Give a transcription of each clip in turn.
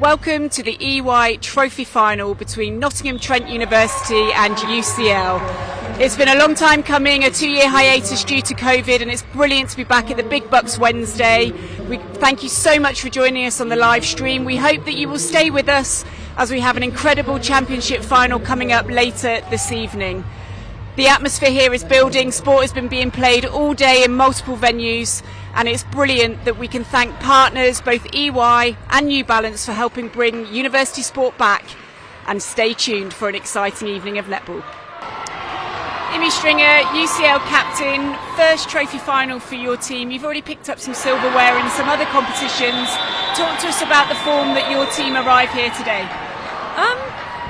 Welcome to the EY Trophy Final between Nottingham Trent University and UCL. It's been a long time coming, a 2-year hiatus due to COVID, and it's brilliant to be back at the Big BUCS Wednesday. We thank you so much for joining us on the live stream. We hope that you will stay with us as we have an incredible championship final coming up later this evening. The atmosphere here is building, sport has been being played all day in multiple venues, and it's brilliant that we can thank partners, both EY and New Balance, for helping bring university sport back. And stay tuned for an exciting evening of netball. Imi Stringer, UCL captain, first trophy final for your team. You've already picked up some silverware in some other competitions. Talk to us about the form that your team arrived here today.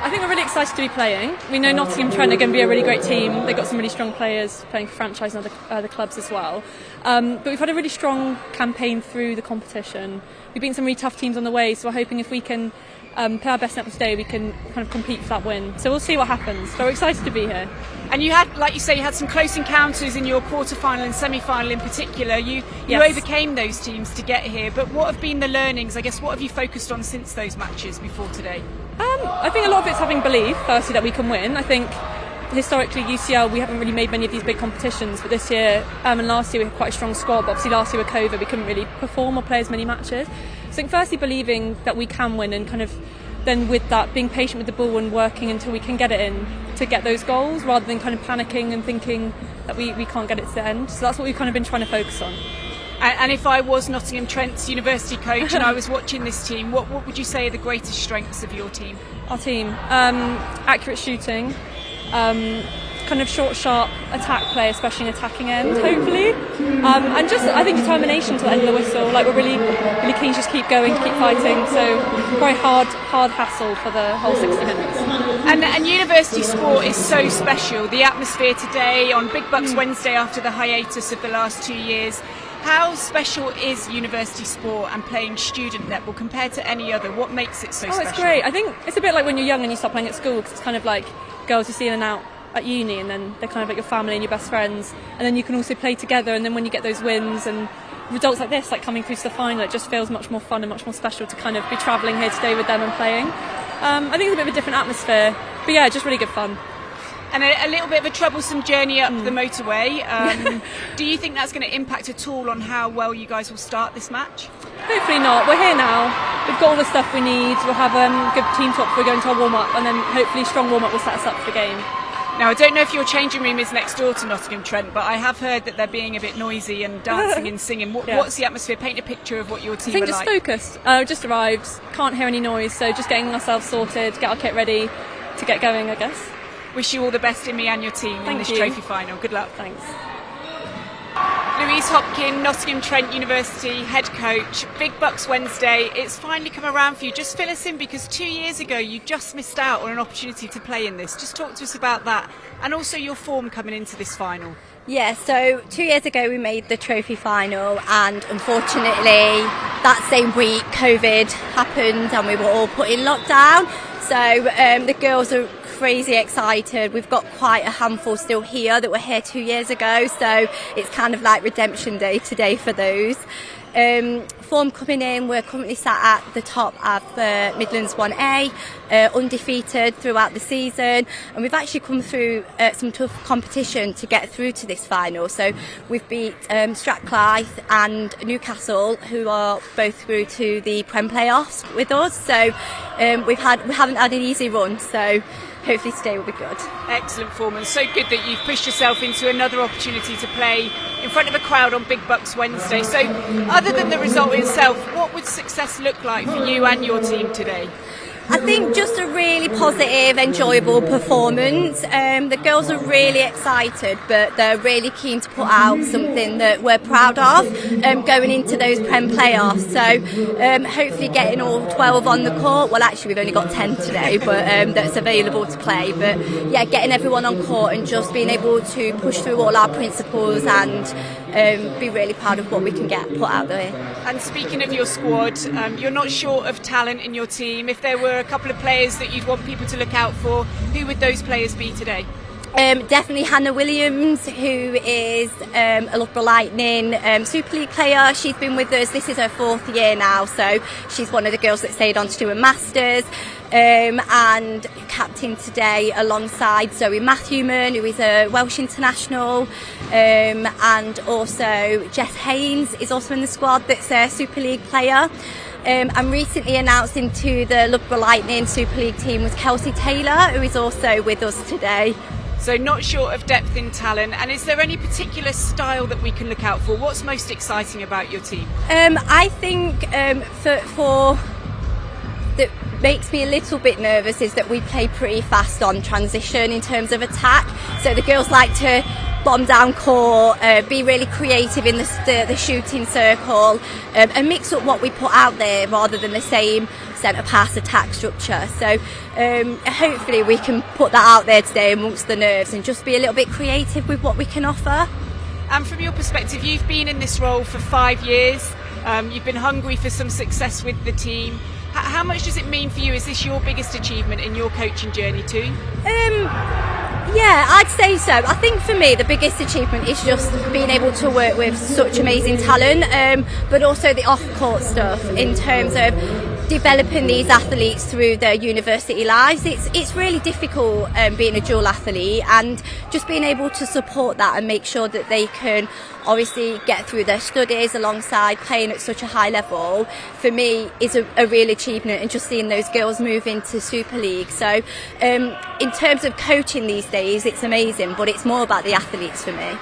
I think we're really excited to be playing. We know Nottingham Trent are going to be a really great team. They've got some really strong players playing for franchise and other clubs as well. But we've had a really strong campaign through the competition. We've beaten some really tough teams on the way, so we're hoping if we can play our best netball today, we can kind of compete for that win. So we'll see what happens. So we're excited to be here. And you had, like you say, you had some close encounters in your quarter-final and semi-final in particular. You Yes. overcame those teams to get here, but what have been the learnings? I guess, what have you focused on since those matches before today? I think a lot of it's having belief, firstly, that we can win. I think historically UCL, we haven't really made many of these big competitions, but this year and last year we had quite a strong squad, but obviously last year with COVID we couldn't really perform or play as many matches. So I think firstly believing that we can win, and kind of then with that being patient with the ball and working until we can get it in to get those goals, rather than kind of panicking and thinking that we can't get it to the end. So that's what we've kind of been trying to focus on. And if I was Nottingham Trent's university coach and I was watching this team, what would you say are the greatest strengths of your team? Our team, accurate shooting, kind of short, sharp attack play, especially in attacking end, hopefully, and just I think determination to the end of the whistle. Like we're really keen to just keep going, to keep fighting. So very hard hassle for the whole 60 minutes. And university sport is so special. The atmosphere today on Big BUCS Wednesday after the hiatus of the last 2 years. How special is university sport and playing student netball compared to any other? What makes it so special? Oh, it's great. I think it's a bit like when you're young and you start playing at school, because it's kind of like girls you see in and out at uni, and then they're kind of like your family and your best friends, and then you can also play together, and then when you get those wins and results like this, like coming through to the final, it just feels much more fun and much more special to kind of be travelling here today with them and playing. I think it's a bit of a different atmosphere, but yeah, just really good fun. And a little bit of a troublesome journey up the motorway. Do you think that's going to impact at all on how well you guys will start this match? Hopefully not. We're here now. We've got all the stuff we need. We'll have a good team talk before we go into our warm-up, and then hopefully strong warm-up will set us up for the game. Now, I don't know if your changing room is next door to Nottingham Trent, but I have heard that they're being a bit noisy and dancing and singing. What's the atmosphere? Paint a picture of what your team I think are just like. focused. Just arrived. Can't hear any noise, so just getting ourselves sorted, get our kit ready to get going, I guess. Wish you all the best, Imi, and your team in this trophy final. Good luck. Thanks. Louise Hopkin, Nottingham Trent University head coach. Big BUCS Wednesday, it's finally come around for you. Just fill us in, because 2 years ago you just missed out on an opportunity to play in this. Just talk to us about that, and also your form coming into this final. Yeah, so 2 years ago we made the trophy final, and unfortunately that same week COVID happened and we were all put in lockdown. So the girls are crazy excited. We've got quite a handful still here that were here 2 years ago, so it's kind of like redemption day today for those. Form coming in, we're currently sat at the top of the Midlands 1A, undefeated throughout the season, and we've actually come through some tough competition to get through to this final. So we've beat Strathclyde and Newcastle, who are both through to the Prem playoffs with us. So we haven't had an easy run, so hopefully today will be good. Excellent form, and so good that you've pushed yourself into another opportunity to play in front of a crowd on Big BUCS Wednesday. So other than the result itself, what would success look like for you and your team today? I think just a really positive, enjoyable performance. The girls are really excited, but they're really keen to put out something that we're proud of going into those Prem playoffs. So hopefully getting all 12 on the court. Well, actually we've only got 10 today, but that's available to play. But yeah, getting everyone on court and just being able to push through all our principles and be really proud of what we can get put out there. And speaking of your squad, you're not short of talent in your team. If there were a couple of players that you'd want people to look out for, who would those players be today? Definitely Hannah Williams, who is a Loughborough Lightning Super League player. She's been with us, this is her 4th year now, so she's one of the girls that stayed on to do a Masters. And captain today alongside Zoe Matthewman, who is a Welsh international, and also Jess Haynes is also in the squad, that's a Super League player. And recently announced into the Loughborough Lightning Super League team was Kelsey Taylor, who is also with us today. So not short of depth in talent. And is there any particular style that we can look out for? What's most exciting about your team? I think for that makes me a little bit nervous is that we play pretty fast on transition in terms of attack. So the girls like to bomb down court, be really creative in the shooting circle, and mix up what we put out there rather than the same centre pass attack structure. So hopefully we can put that out there today amongst the nerves and just be a little bit creative with what we can offer. And from your perspective, you've been in this role for 5 years. You've been hungry for some success with the team. How much does it mean for you? Is this your biggest achievement in your coaching journey too? Yeah, I'd say so. I think for me the biggest achievement is just being able to work with such amazing talent, but also the off-court stuff in terms of developing these athletes through their university lives. It's really difficult being a dual athlete, and just being able to support that and make sure that they can obviously get through their studies alongside playing at such a high level, for me is a real achievement, and just seeing those girls move into Super League. So in terms of coaching these days, it's amazing, but it's more about the athletes for me.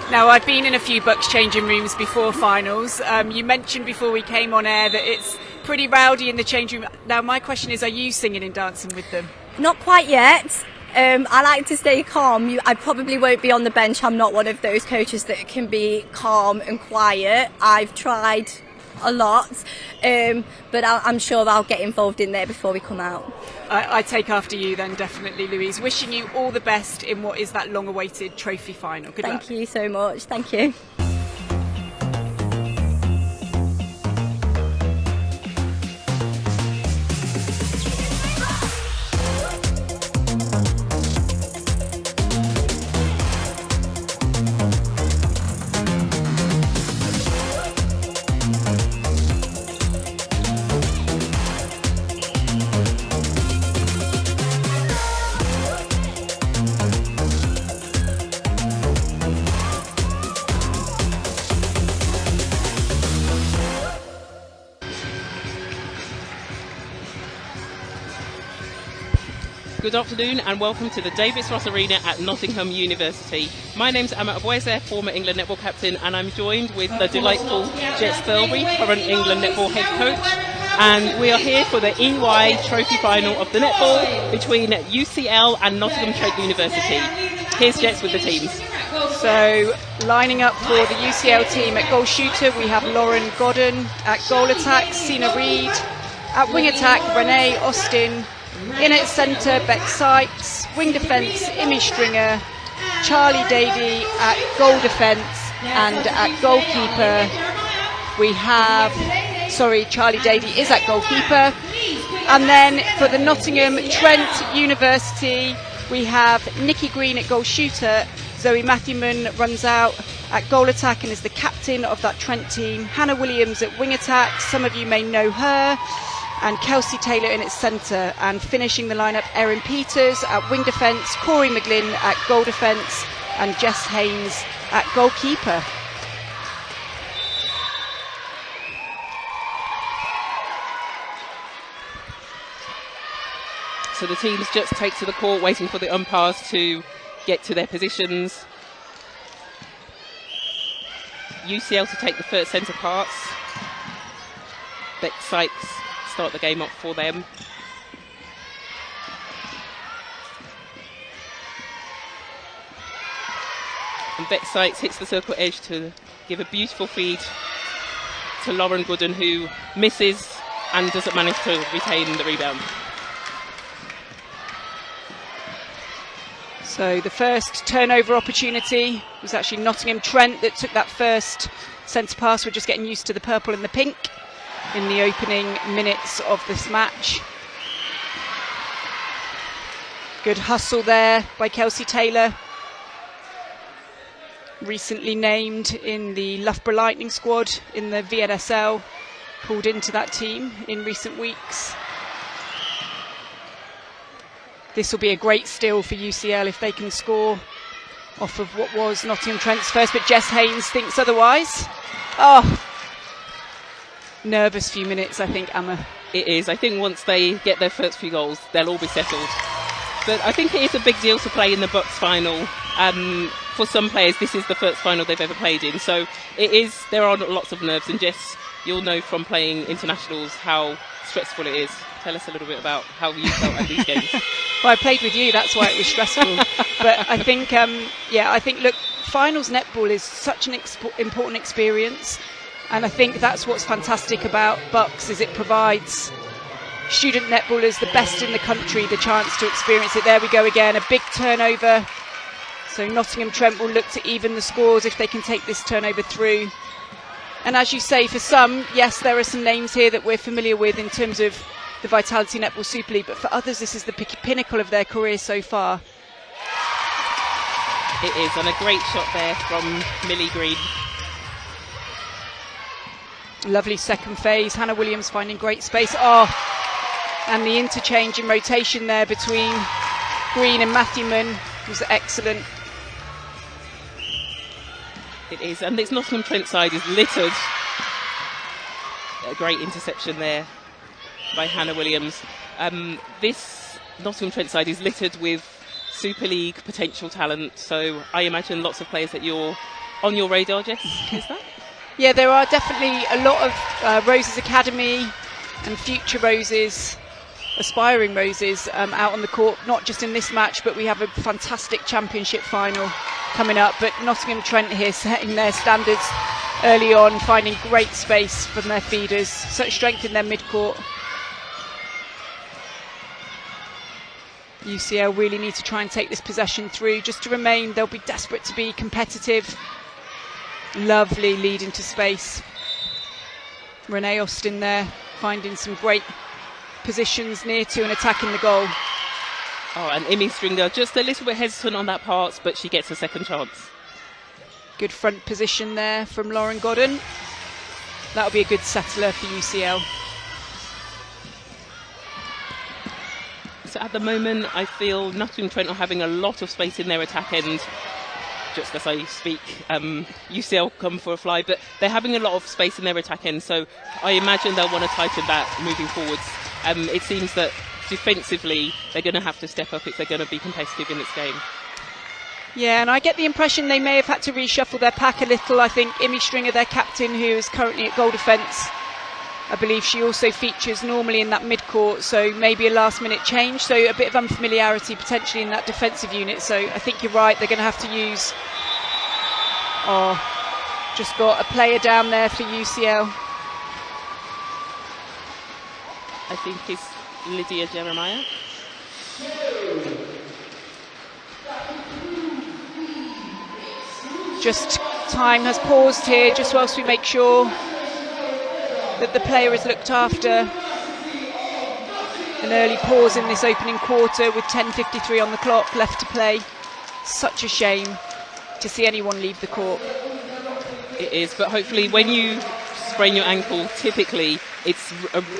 Now, I've been in a few BUCS changing rooms before finals. You mentioned before we came on air that it's pretty rowdy in the change room. Now, my question is, are you singing and dancing with them? Not quite yet. I like to stay calm. I probably won't be on the bench. I'm not one of those coaches that can be calm and quiet. I've tried a lot, but I'm sure I'll get involved in there before we come out. I take after you then, definitely, Louise. Wishing you all the best in what is that long-awaited trophy final. Good luck. Thank you so much. Thank you. Good afternoon and welcome to the Davis Ross Arena at Nottingham University. My name's Emma Aboise, former England netball captain, and I'm joined with the delightful Jess Thirlby, current England netball head coach. And we are here for the EY Trophy Final of the netball between UCL and Nottingham Trent University. Here's Jess with the teams. So, lining up for the UCL team at goal shooter, we have Lauren Godden. At goal attack, Sina Reid. At wing attack, Renee Austin. In at centre, Beck Sykes. Wing defence, Imi Stringer. Charlie Dady at goal defence, and at goalkeeper we have, Charlie Dady is at goalkeeper. And then for the Nottingham Trent University, we have Nikki Green at goal shooter. Zoe Matthewman runs out at goal attack and is the captain of that Trent team. Hannah Williams at wing attack, some of you may know her. And Kelsey Taylor in its centre, and finishing the lineup, Erin Peters at wing defence, Corey McGlynn at goal defence, and Jess Haynes at goalkeeper. So the teams just take to the court, waiting for the umpires to get to their positions. UCL to take the first centre pass. Beck Sykes start the game up for them. And Beck Sykes hits the circle edge to give a beautiful feed to Lauren Gooden, who misses and doesn't manage to retain the rebound. So the first turnover opportunity was actually Nottingham Trent that took that first centre pass. We're just getting used to the purple and the pink in the opening minutes of this match. Good hustle there by Kelsey Taylor. recently named in the Loughborough Lightning squad in the VNSL, pulled into that team in recent weeks. This will be a great steal for UCL if they can score off of what was Nottingham Trent's first, but Jess Haynes thinks otherwise. Oh, nervous few minutes, I think, Emma. It is. I think once they get their first few goals, they'll all be settled. But I think it is a big deal to play in the BUCS final. For some players, this is the first final they've ever played in. So it is. There are lots of nerves, and Jess, you'll know from playing internationals how stressful it is. Tell us a little bit about how you felt at these games. Well, I played with you, that's why it was stressful. But I think, look, finals netball is such an important experience. And I think that's what's fantastic about BUCS, is it provides student netballers, the best in the country, the chance to experience it. There we go again, a big turnover. So Nottingham Trent will look to even the scores if they can take this turnover through. And as you say, for some, yes, there are some names here that we're familiar with in terms of the Vitality Netball Super League, but for others this is the pinnacle of their career so far. It is, and a great shot there from Millie Green. Lovely second phase, Hannah Williams finding great space. Oh, and the interchange in rotation there between Green and Matthewman was excellent. It is, and this Nottingham Trent side is littered. A great interception there by Hannah Williams. This Nottingham Trent side is littered with Super League potential talent, so I imagine lots of players that you're on your radar, Jess, is that? Yeah, there are definitely a lot of Roses Academy and future Roses, aspiring Roses out on the court, not just in this match, but we have a fantastic championship final coming up. But Nottingham Trent here setting their standards early on, finding great space from their feeders, such strength in their mid-court. UCL really need to try and take this possession through just to remain. They'll be desperate to be competitive. Lovely lead into space. Renee Austin there finding some great positions near to and attacking the goal. Oh, and Imi Stringer just a little bit hesitant on that part, but she gets a second chance. Good front position there from Lauren Godden. That'll be a good settler for UCL. So at the moment, I feel Nottingham Trent are having a lot of space in their attack end. Just as I speak, UCL come for a fly, but they're having a lot of space in their attack end, so I imagine they'll want to tighten that moving forwards. It seems that defensively they're going to have to step up if they're going to be competitive in this game. Yeah, and I get the impression they may have had to reshuffle their pack a little. I think Imi Stringer, their captain, who is currently at goal defence, I believe she also features normally in that mid-court, so maybe a last-minute change, so a bit of unfamiliarity potentially in that defensive unit. So I think you're right, they're going to have to use... Oh, just got a player down there for UCL. I think it's Lydia Jeremiah. Just time has paused here, just whilst we make sure that the player is looked after. An early pause in this opening quarter with 10:53 on the clock left to play. Such a shame to see anyone leave the court. It is, but hopefully when you sprain your ankle, typically it's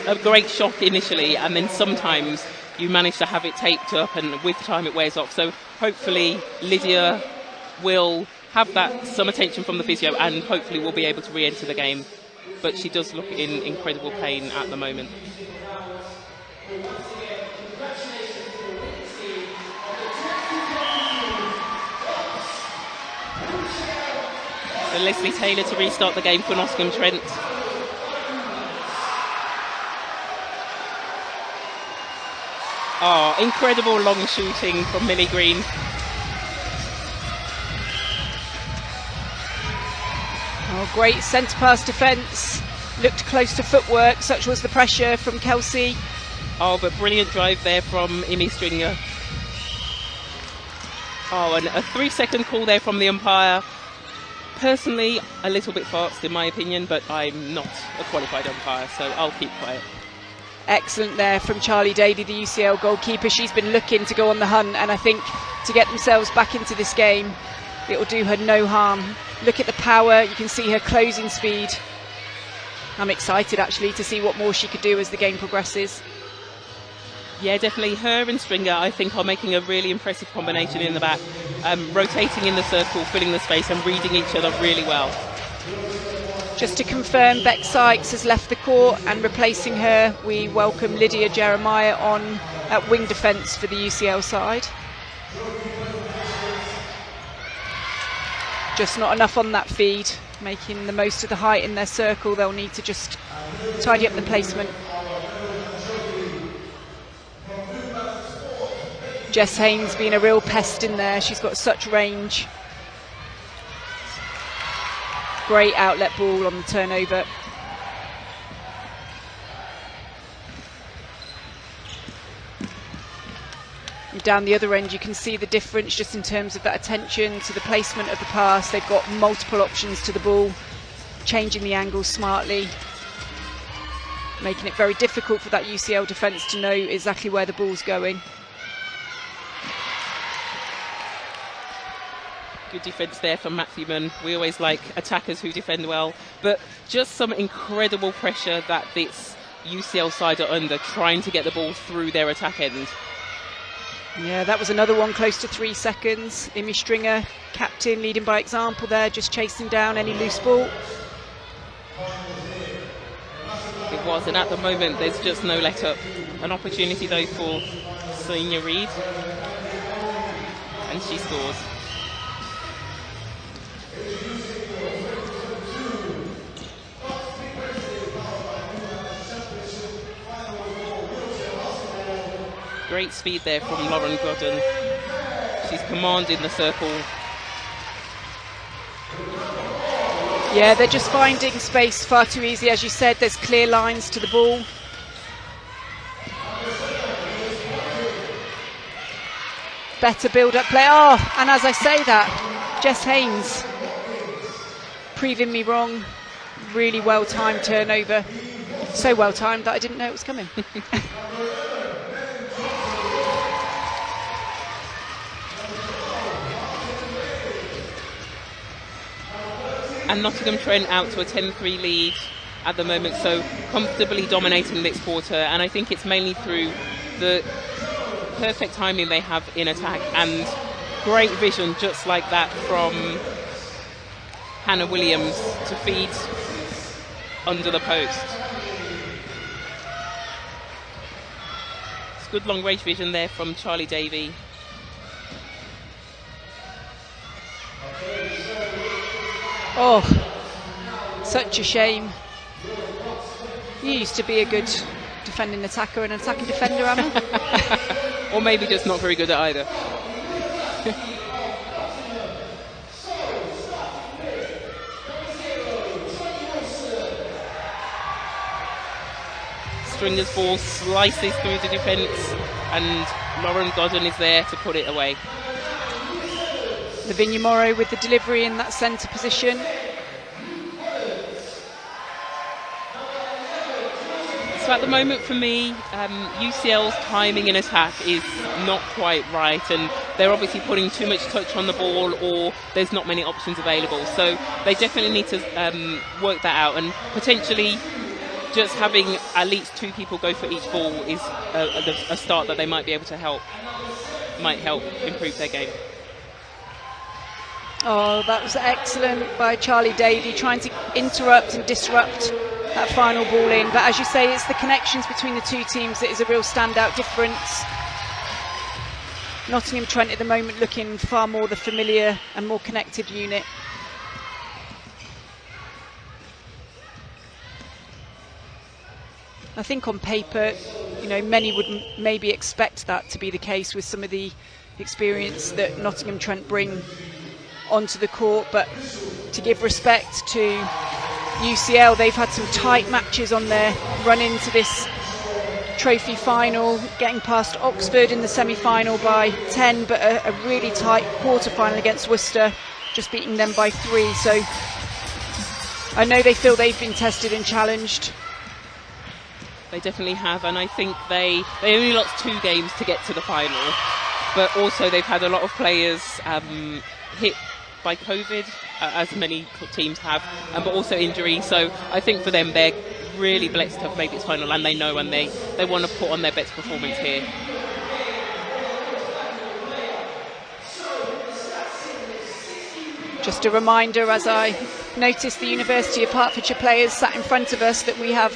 a great shock initially, and then sometimes you manage to have it taped up, and with time it wears off. So hopefully Lydia will have that some attention from the physio, and hopefully will be able to re-enter the game. But she does look in incredible pain at the moment. So Leslie Taylor to restart the game for Nottingham Trent. Oh, incredible long shooting from Millie Green. Oh, great centre pass defence. Looked close to footwork, such was the pressure from Kelsey. Oh, but brilliant drive there from Imi Stringer. Oh, and a 3-second call there from the umpire. Personally, a little bit fast in my opinion, but I'm not a qualified umpire, so I'll keep quiet. Excellent there from Charlie Daly, the UCL goalkeeper. She's been looking to go on the hunt, and I think to get themselves back into this game, It will do her no harm. Look at the power. You can see her closing speed. I'm excited actually to see what more she could do as the game progresses. Yeah, definitely. Her and Stringer, I think, are making a really impressive combination in the back, rotating in the circle, filling the space and reading each other really well. Just to confirm, Beck Sykes has left the court, and replacing her, we welcome Lydia Jeremiah on at wing defence for the UCL side. Just not enough on that feed, making the most of the height in their circle. They'll need to just tidy up the placement. Jess Haynes being a real pest in there. She's got such range. Great outlet ball on the turnover. And down the other end you can see the difference just in terms of that attention to the placement of the pass. They've got multiple options to the ball, changing the angle smartly, making it very difficult for that UCL defence to know exactly where the ball's going. Good defence there from Matthewman. We always like attackers who defend well, but just some incredible pressure that this UCL side are under, trying to get the ball through their attack end. Yeah, that was another one close to 3 seconds. Imi Stringer, captain, leading by example there, just chasing down any loose ball. It was, and at the moment there's just no let up. An opportunity though for Sonia Reid, and she scores. Great speed there from Lauren Godden. She's commanding the circle. Yeah, they're just finding space far too easy. As you said, there's clear lines to the ball. Better build-up play. Oh, and as I say that, Jess Haynes proving me wrong. Really well-timed turnover. So well-timed that I didn't know it was coming. And Nottingham Trent out to a 10-3 lead at the moment, so comfortably dominating this quarter. And I think it's mainly through the perfect timing they have in attack and great vision, just like that from Hannah Williams to feed under the post. It's good long range vision there from Charlie Davey. Oh, such a shame. You used to be a good defending attacker and attacking defender, Emma. Or maybe just not very good at either. Stringer's ball slices through the defence, and Lauren Godden is there to put it away. Lavinia Morrow with the delivery in that centre position. So at the moment for me, UCL's timing in attack is not quite right, and they're obviously putting too much touch on the ball, or there's not many options available. So they definitely need to work that out, and potentially just having at least 2 people go for each ball is a start that they might be able to help improve their game. Oh, that was excellent by Charlie Davey, trying to interrupt and disrupt that final ball in. But as you say, it's the connections between the two teams that is a real standout difference. Nottingham Trent at the moment looking far more the familiar and more connected unit. I think on paper, you know, many would maybe expect that to be the case with some of the experience that Nottingham Trent bring onto the court, but to give respect to UCL, they've had some tight matches on their run into this trophy final, getting past Oxford in the semi-final by 10, but a really tight quarter-final against Worcester, just beating them by 3. So I know they feel they've been tested and challenged. They definitely have, and I think they only lost 2 games to get to the final, but also they've had a lot of players hit by COVID, as many teams have, but also injury. So I think for them, they're really blessed to have made this final, and they know, and they want to put on their best performance here. Just a reminder, as I noticed the University of Hertfordshire players sat in front of us, that we have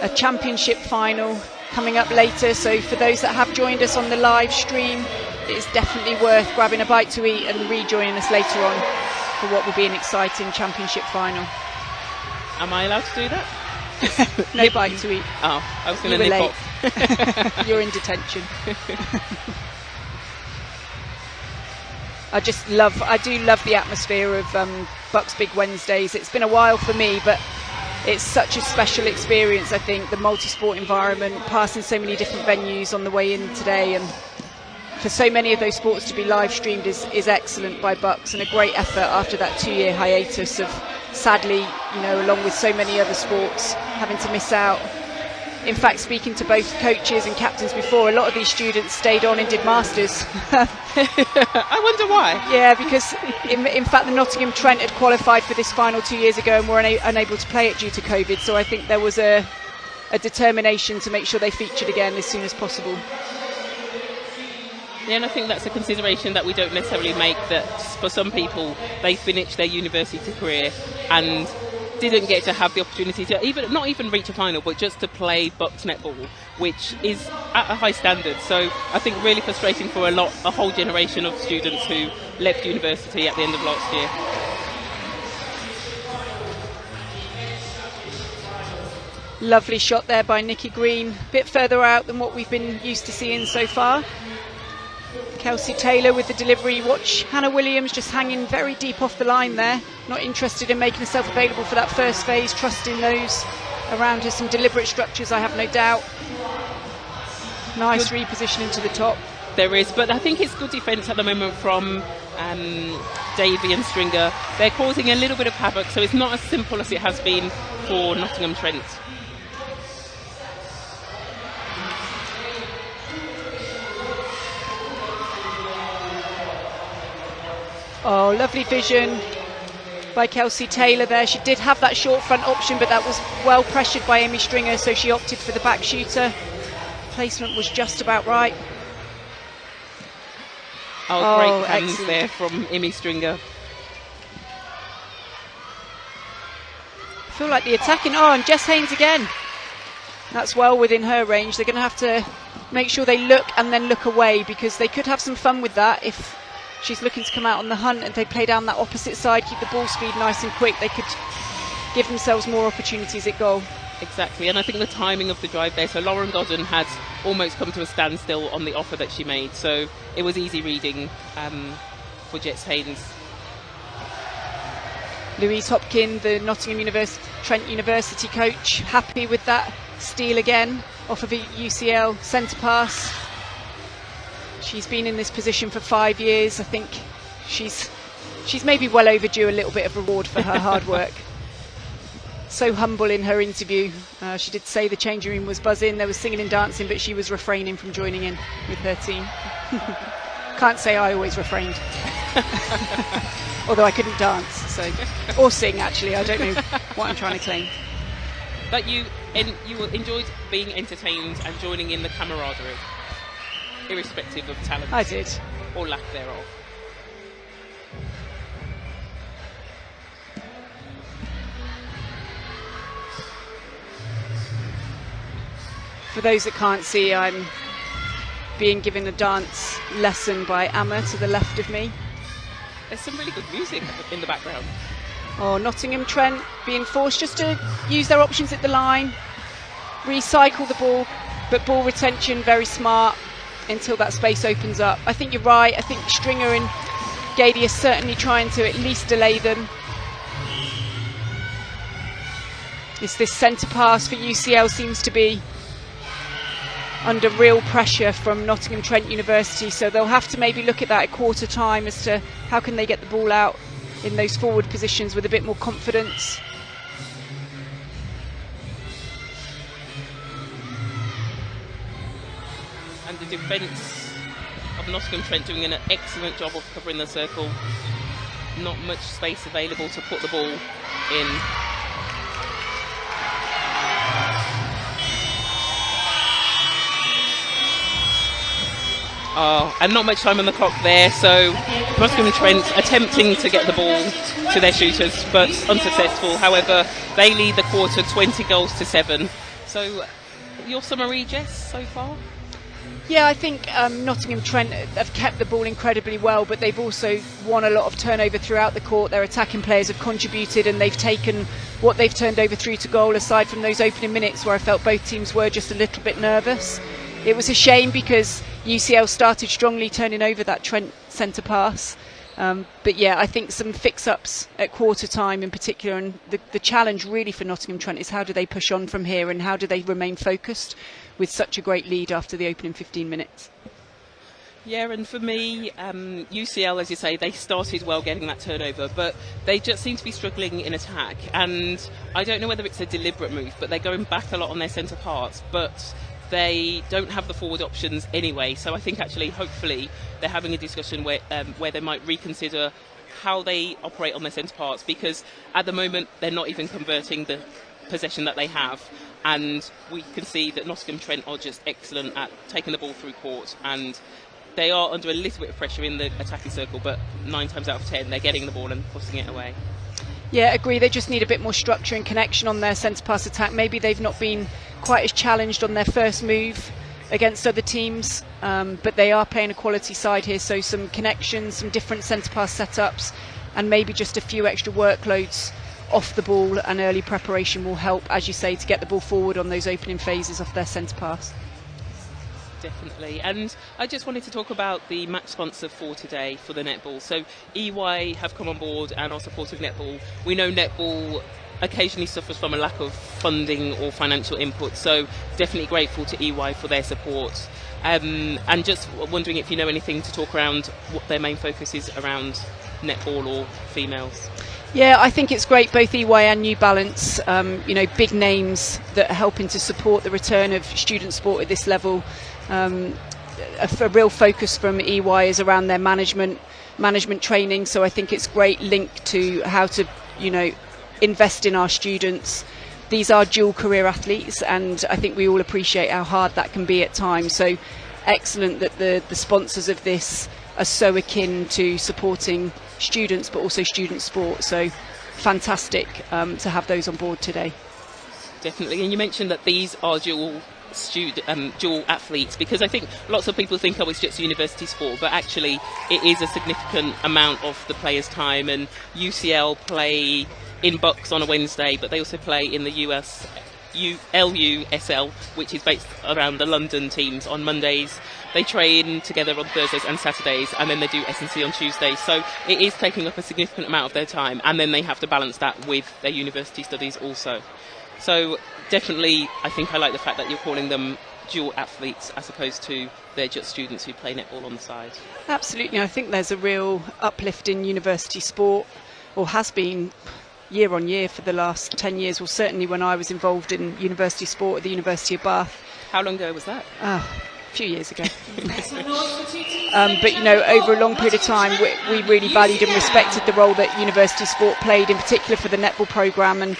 a championship final coming up later. So for those that have joined us on the live stream, it is definitely worth grabbing a bite to eat and rejoining us later on for what will be an exciting championship final. Am I allowed to do that? No bite to eat. Oh, I was going to nip off. You're in detention. I do love the atmosphere of BUCS Big Wednesdays. It's been a while for me, but it's such a special experience. I think the multi-sport environment, passing so many different venues on the way in today, and for so many of those sports to be live streamed is excellent by BUCS, and a great effort after that 2-year hiatus of, sadly, along with so many other sports, having to miss out. In fact, speaking to both coaches and captains before, a lot of these students stayed on and did masters. I wonder why. Yeah, because in fact the Nottingham Trent had qualified for this final 2 years ago and were unable to play it due to COVID. So I think there was a determination to make sure they featured again as soon as possible. Yeah, and I think that's a consideration that we don't necessarily make, that for some people they finish their university career and didn't get to have the opportunity to not even reach a final, but just to play BUCS netball, which is at a high standard. So I think really frustrating for a whole generation of students who left university at the end of last year. Lovely shot there by Nikki Green, a bit further out than what we've been used to seeing so far. Kelsey Taylor with the delivery. Watch Hannah Williams just hanging very deep off the line there, not interested in making herself available for that first phase, trusting those around her. Some deliberate structures, I have no doubt. Nice repositioning to the top. There is, but I think it's good defence at the moment from Davy and Stringer. They're causing a little bit of havoc, so it's not as simple as it has been for Nottingham Trent. Oh, lovely vision by Kelsey Taylor there. She did have that short front option, but that was well pressured by Amy Stringer, so she opted for the back shooter. Placement was just about right. Oh, great hands excellent there from Amy Stringer. I feel like the attacking... Oh, and Jess Haynes again. That's well within her range. They're going to have to make sure they look and then look away, because they could have some fun with that if she's looking to come out on the hunt and they play down that opposite side, keep the ball speed nice and quick. They could give themselves more opportunities at goal. Exactly, and I think the timing of the drive there, so Lauren Godden had almost come to a standstill on the offer that she made, so it was easy reading for Jess Haynes. Louise Hopkin, the Nottingham Trent University coach, happy with that steal again off of a UCL centre pass. She's been in this position for 5 years. I think she's maybe well overdue a little bit of reward for her hard work. So humble in her interview. She did say the changing room was buzzing, there was singing and dancing, but she was refraining from joining in with her team. Can't say I always refrained. Although I couldn't dance, or sing actually, I don't know what I'm trying to claim. But you enjoyed being entertained and joining in the camaraderie, irrespective of talent. I did. Or lack thereof. For those that can't see, I'm being given a dance lesson by Amma to the left of me. There's some really good music in the background. Oh, Nottingham Trent being forced just to use their options at the line, recycle the ball, but ball retention very smart until that space opens up. I think you're right. I think Stringer and Gady are certainly trying to at least delay them. It's this centre pass for UCL seems to be under real pressure from Nottingham Trent University, so they'll have to maybe look at that at quarter time as to how can they get the ball out in those forward positions with a bit more confidence. And the defence of Nottingham Trent doing an excellent job of covering the circle. not much space available to put the ball in. And not much time on the clock there, so Nottingham Trent attempting to get the ball to their shooters, but unsuccessful. However, they lead the quarter 20 goals to 7. So, your summary, Jess, so far? Yeah, I think Nottingham Trent have kept the ball incredibly well, but they've also won a lot of turnover throughout the court. Their attacking players have contributed, and they've taken what they've turned over through to goal, aside from those opening minutes where I felt both teams were just a little bit nervous. It was a shame because UCL started strongly, turning over that Trent centre pass. But yeah, I think some fix-ups at quarter time in particular, and the challenge really for Nottingham Trent is how do they push on from here and how do they remain focused with such a great lead after the opening 15 minutes. Yeah, and for me, UCL, as you say, they started well getting that turnover, but they just seem to be struggling in attack. And I don't know whether it's a deliberate move, but they're going back a lot on their centre parts, but they don't have the forward options anyway. So I think actually, hopefully, they're having a discussion where they might reconsider how they operate on their centre parts, because at the moment they're not even converting the possession that they have. And we can see that Nottingham Trent are just excellent at taking the ball through court, and they are under a little bit of pressure in the attacking circle, but 9 times out of 10 they're getting the ball and putting it away. Yeah, agree. They just need a bit more structure and connection on their centre pass attack. Maybe they've not been quite as challenged on their first move against other teams, but they are playing a quality side here, so some connections, some different centre pass setups, and maybe just a few extra workloads off the ball and early preparation will help, as you say, to get the ball forward on those opening phases off their centre pass. Definitely. And I just wanted to talk about the match sponsor for today for the netball. So EY have come on board and are supporting netball. We know netball occasionally suffers from a lack of funding or financial input, so definitely grateful to EY for their support. And just wondering if you know anything to talk around what their main focus is around netball or females. Yeah, I think it's great, both EY and New Balance, big names that are helping to support the return of student sport at this level. A real focus from EY is around their management training, so I think it's great link to how to, invest in our students. These are dual career athletes, and I think we all appreciate how hard that can be at times. So excellent that the sponsors of this are so akin to supporting students but also student sport, so fantastic to have those on board today. Definitely. And you mentioned that these are dual athletes, because I think lots of people think it's just university sport, but actually it is a significant amount of the players' time. And UCL play in BUCS on a Wednesday, but they also play in the LUSL, which is based around the London teams, on Mondays. They train together on Thursdays and Saturdays, and then they do S&C on Tuesdays. So it is taking up a significant amount of their time, and then they have to balance that with their university studies also. So definitely, I think I like the fact that you're calling them dual athletes as opposed to they're just students who play netball on the side. Absolutely. I think there's a real uplift in university sport, or has been year on year for the last 10 years, or certainly when I was involved in university sport at the University of Bath. How long ago was that? A few years ago. But over a long period of time we really valued and respected the role that university sport played, in particular for the netball programme, and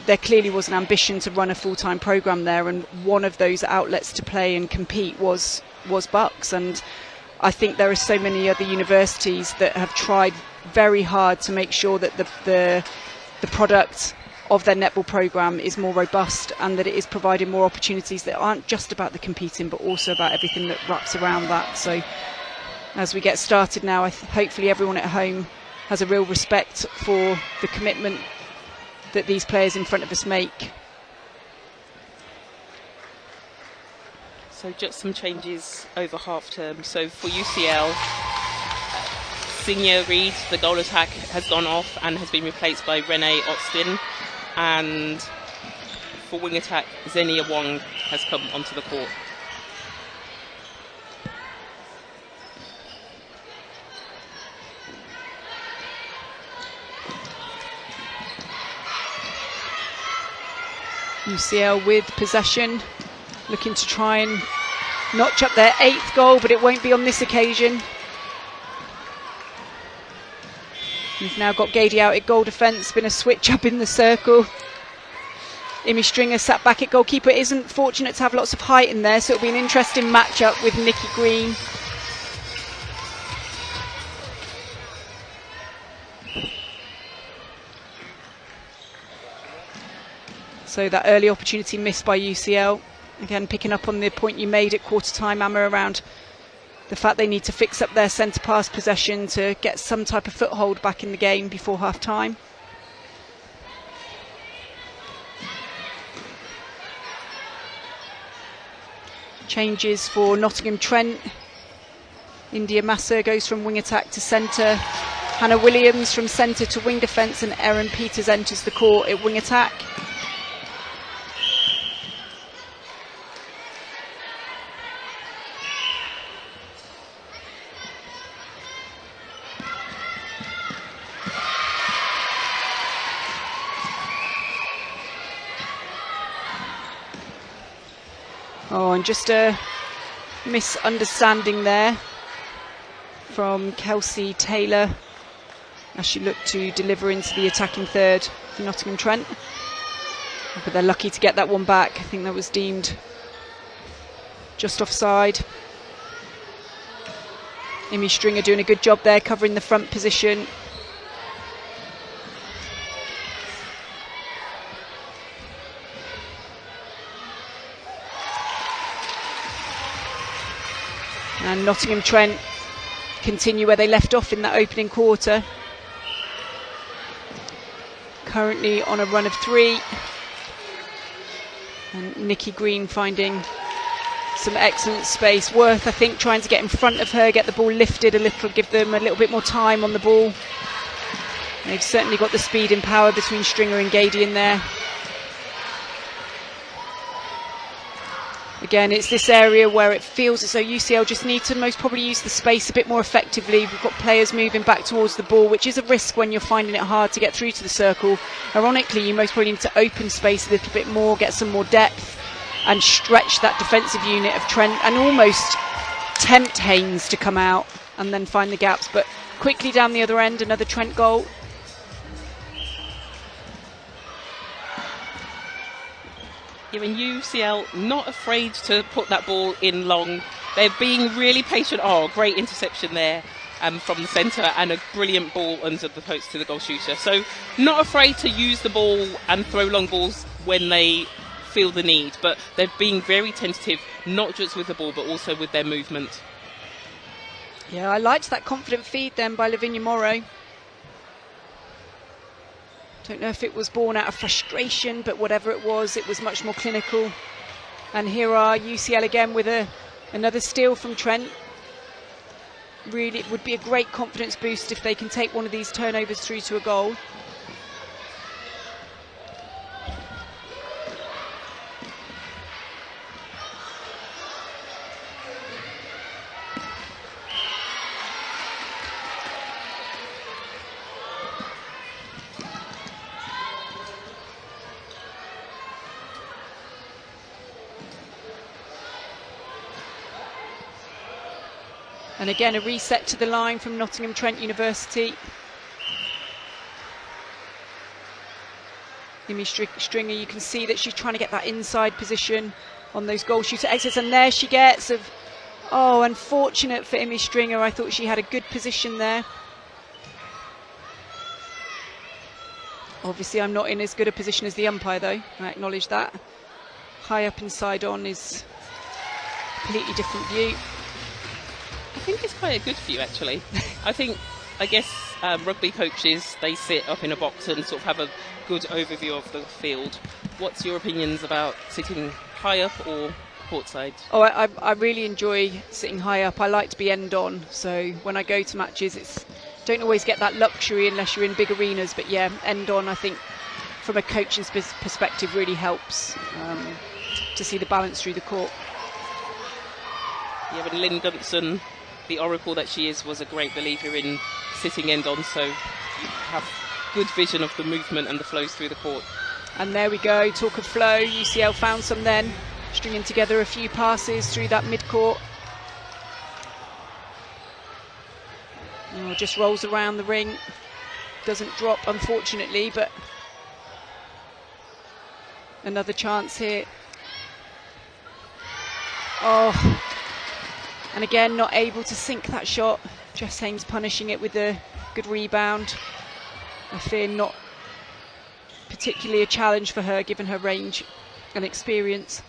there clearly was an ambition to run a full-time programme there, and one of those outlets to play and compete was BUCS. And I think there are so many other universities that have tried very hard to make sure that the product of their netball programme is more robust, and that it is providing more opportunities that aren't just about the competing but also about everything that wraps around that. So as we get started now, hopefully everyone at home has a real respect for the commitment that these players in front of us make. So just some changes over half term. So for UCL, Senior Reid, the goal attack, has gone off and has been replaced by Renee Otstin. And for wing attack, Zenia Wong has come onto the court. UCL with possession, looking to try and notch up their 8th goal, but it won't be on this occasion. We've now got Gady out at goal defence, been a switch up in the circle. Imi Stringer sat back at goalkeeper. Isn't fortunate to have lots of height in there, so it'll be an interesting matchup with Nikki Green. So that early opportunity missed by UCL. Again, picking up on the point you made at quarter time, Amma, around the fact they need to fix up their centre pass possession to get some type of foothold back in the game before half time. Changes for Nottingham Trent. India Massa goes from wing attack to centre. Hannah Williams from centre to wing defence, and Erin Peters enters the court at wing attack. Oh, and just a misunderstanding there from Kelsey Taylor as she looked to deliver into the attacking third for Nottingham Trent. But they're lucky to get that one back. I think that was deemed just offside. Imi Stringer doing a good job there, covering the front position. And Nottingham Trent continue where they left off in that opening quarter. Currently on a run of 3. And Nikki Green finding some excellent space. Worth, I think, trying to get in front of her, get the ball lifted a little, give them a little bit more time on the ball. They've certainly got the speed and power between Stringer and Gady in there. Again, it's this area where it feels as though UCL just need to most probably use the space a bit more effectively. We've got players moving back towards the ball, which is a risk when you're finding it hard to get through to the circle. Ironically, you most probably need to open space a little bit more, get some more depth and stretch that defensive unit of Trent and almost tempt Haynes to come out and then find the gaps. But quickly down the other end, another Trent goal. Yeah, and UCL not afraid to put that ball in long. They're being really patient. Oh, great interception there from the centre, and a brilliant ball under the post to the goal shooter. So not afraid to use the ball and throw long balls when they feel the need, but they're being very tentative, not just with the ball but also with their movement. Yeah, I liked that confident feed then by Lavinia Morrow. Don't know if it was born out of frustration, but whatever it was much more clinical. And here are UCL again with another steal from Trent. Really, it would be a great confidence boost if they can take one of these turnovers through to a goal. And again, a reset to the line from Nottingham Trent University. Imi Stringer, you can see that she's trying to get that inside position on those goal shooter exits, and there she gets. Oh, unfortunate for Imi Stringer. I thought she had a good position there. Obviously, I'm not in as good a position as the umpire, though. I acknowledge that. High up inside on is a completely different view. I think it's quite a good view, actually. I guess rugby coaches, they sit up in a box and sort of have a good overview of the field. What's your opinions about sitting high up or courtside? Oh, I really enjoy sitting high up. I like to be end on, so when I go to matches, don't always get that luxury unless you're in big arenas, but yeah, end on, I think from a coaching perspective really helps to see the balance through the court. Yeah, but Lynn Gunson, the oracle that she is, was a great believer in sitting end on, so you have good vision of the movement and the flows through the court. And there we go, talk of flow, UCL found some then, stringing together a few passes through that mid-court. Oh, just rolls around the ring. doesn't drop, unfortunately, but another chance here. Oh, and again, not able to sink that shot. Jess Hames punishing it with a good rebound. I fear not particularly a challenge for her, given her range and experience.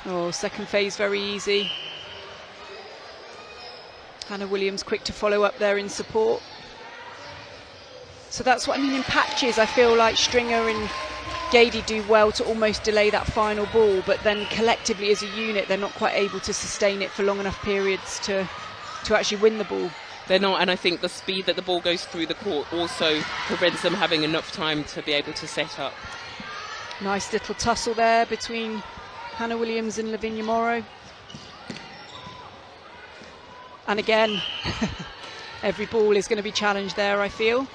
Oh, second phase very easy. Hannah Williams quick to follow up there in support. So that's what I mean in patches. I feel like Stringer and Gady do well to almost delay that final ball, but then collectively as a unit they're not quite able to sustain it for long enough periods to actually win the ball. They're not, and I think the speed that the ball goes through the court also prevents them having enough time to be able to set up. Nice little tussle there between Hannah Williams and Lavinia Morrow. And again, every ball is going to be challenged there, I feel.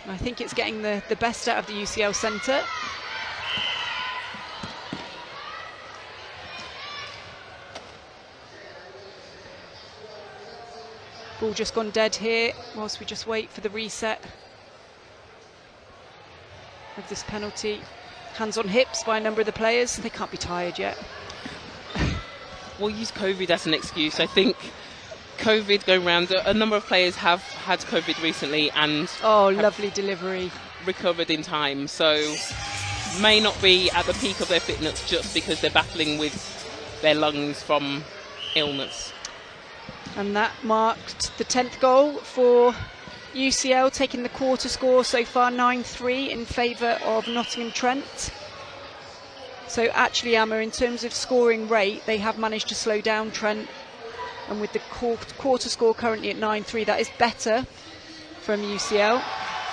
And I think it's getting the best out of the UCL centre. Ball just gone dead here whilst we just wait for the reset of this penalty. Hands on hips by a number of the players. They can't be tired yet. We'll use COVID as an excuse. I think COVID going round, a number of players have had COVID recently and lovely delivery, recovered in time, so may not be at the peak of their fitness just because they're battling with their lungs from illness. And that marked the 10th goal for UCL, taking the quarter score so far 9-3 in favour of Nottingham Trent. So actually, Emma, in terms of scoring rate, they have managed to slow down Trent, and with the quarter score currently at 9-3, that is better from UCL.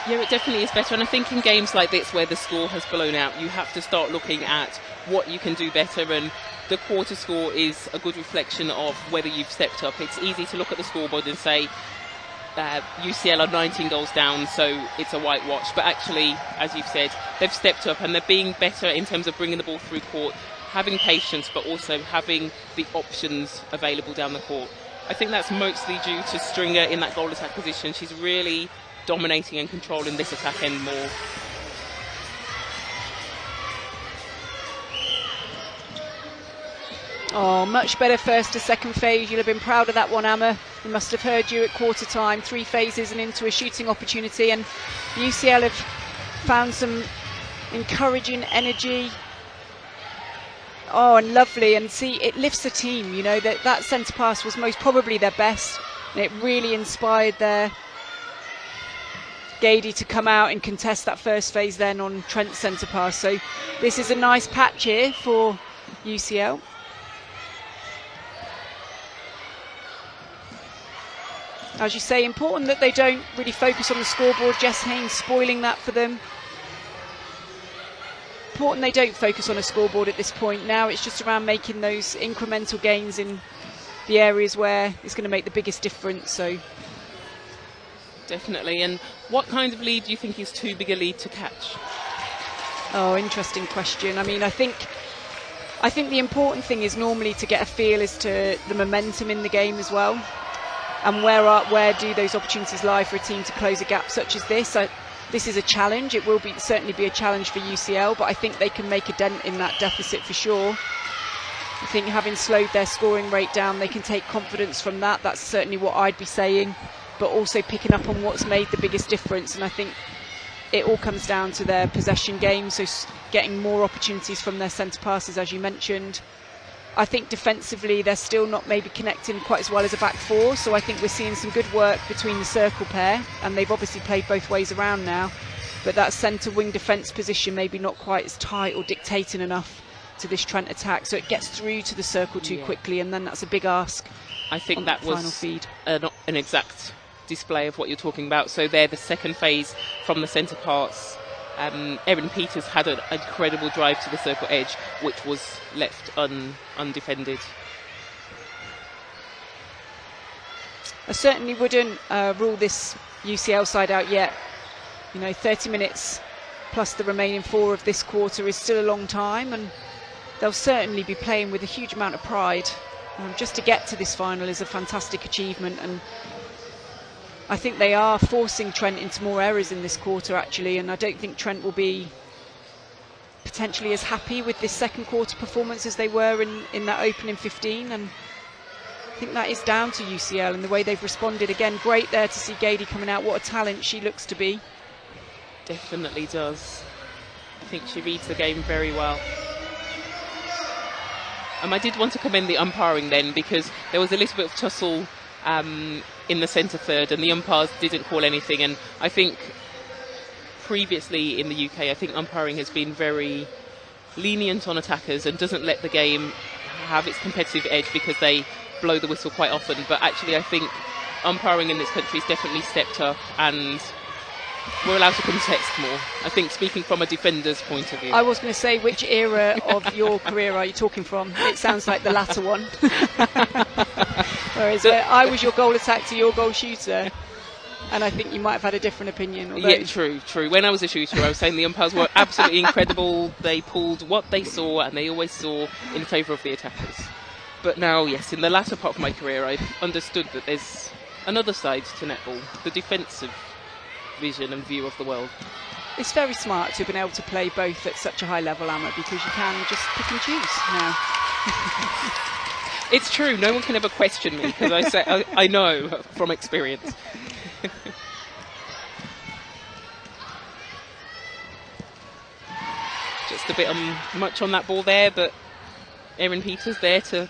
Yeah, it definitely is better, and I think in games like this where the score has blown out, you have to start looking at what you can do better, and the quarter score is a good reflection of whether you've stepped up. It's easy to look at the scoreboard and say UCL are 19 goals down, so it's a whitewash, but actually, as you've said, they've stepped up and they're being better in terms of bringing the ball through court, having patience, but also having the options available down the court. I think that's mostly due to Stringer in that goal attack position. She's really dominating and controlling this attack end more. Oh, much better first to second phase. You'll have been proud of that one, Emma. We must have heard you at quarter time. 3 phases and into a shooting opportunity, and UCL have found some encouraging energy. Oh, and lovely, and see, it lifts the team, you know, that centre pass was most probably their best, and it really inspired their Gady to come out and contest that first phase then on Trent's centre pass. So this is a nice patch here for UCL. As you say, important that they don't really focus on the scoreboard. Jess Haines spoiling that for them. Important they don't focus on a scoreboard at this point. Now it's just around making those incremental gains in the areas where it's going to make the biggest difference. So definitely. And what kind of lead do you think is too big a lead to catch? Oh, interesting question. I mean, I think the important thing is normally to get a feel as to the momentum in the game as well, and where do those opportunities lie for a team to close a gap such as this. This is a challenge. It will certainly be a challenge for UCL, but I think they can make a dent in that deficit for sure. I think having slowed their scoring rate down, they can take confidence from that. That's certainly what I'd be saying, but also picking up on what's made the biggest difference. And I think it all comes down to their possession game, so getting more opportunities from their centre passes, as you mentioned. I think defensively they're still not maybe connecting quite as well as a back four, so I think we're seeing some good work between the circle pair, and they've obviously played both ways around now, but that centre wing defence position maybe not quite as tight or dictating enough to this Trent attack, so it gets through to the circle too quickly, and then that's a big ask. I think that was final feed. An exact display of what you're talking about. So there, the second phase from the centre parts, Erin Peters had an incredible drive to the circle edge, which was left undefended. I certainly wouldn't rule this UCL side out yet. You know, 30 minutes plus the remaining 4 of this quarter is still a long time, and they'll certainly be playing with a huge amount of pride. Just to get to this final is a fantastic achievement, and I think they are forcing Trent into more errors in this quarter actually, and I don't think Trent will be potentially as happy with this second quarter performance as they were in that opening 15, and I think that is down to UCL and the way they've responded. Again, great there to see Gady coming out. What a talent she looks to be. Definitely does. I think she reads the game very well. I did want to commend the umpiring then, because there was a little bit of tussle in the centre third and the umpires didn't call anything, and I think previously in the UK I think umpiring has been very lenient on attackers and doesn't let the game have its competitive edge because they blow the whistle quite often. But actually I think umpiring in this country has definitely stepped up and we're allowed to contest more. I think, speaking from a defender's point of view. I was going to say, which era of your career are you talking from? It sounds like the latter one. Whereas I was your goal attack to your goal shooter, and I think you might have had a different opinion. Yeah, true. When I was a shooter, I was saying the umpires were absolutely incredible. They pulled what they saw, and they always saw in favour of the attackers. But now, yes, in the latter part of my career, I've understood that there's another side to netball, the defensive vision and view of the world. It's very smart to have been able to play both at such a high level, Amma, because you can just pick and choose now. It's true, no one can ever question me because I say I know from experience. Just a bit much on that ball there, but Erin Peters there to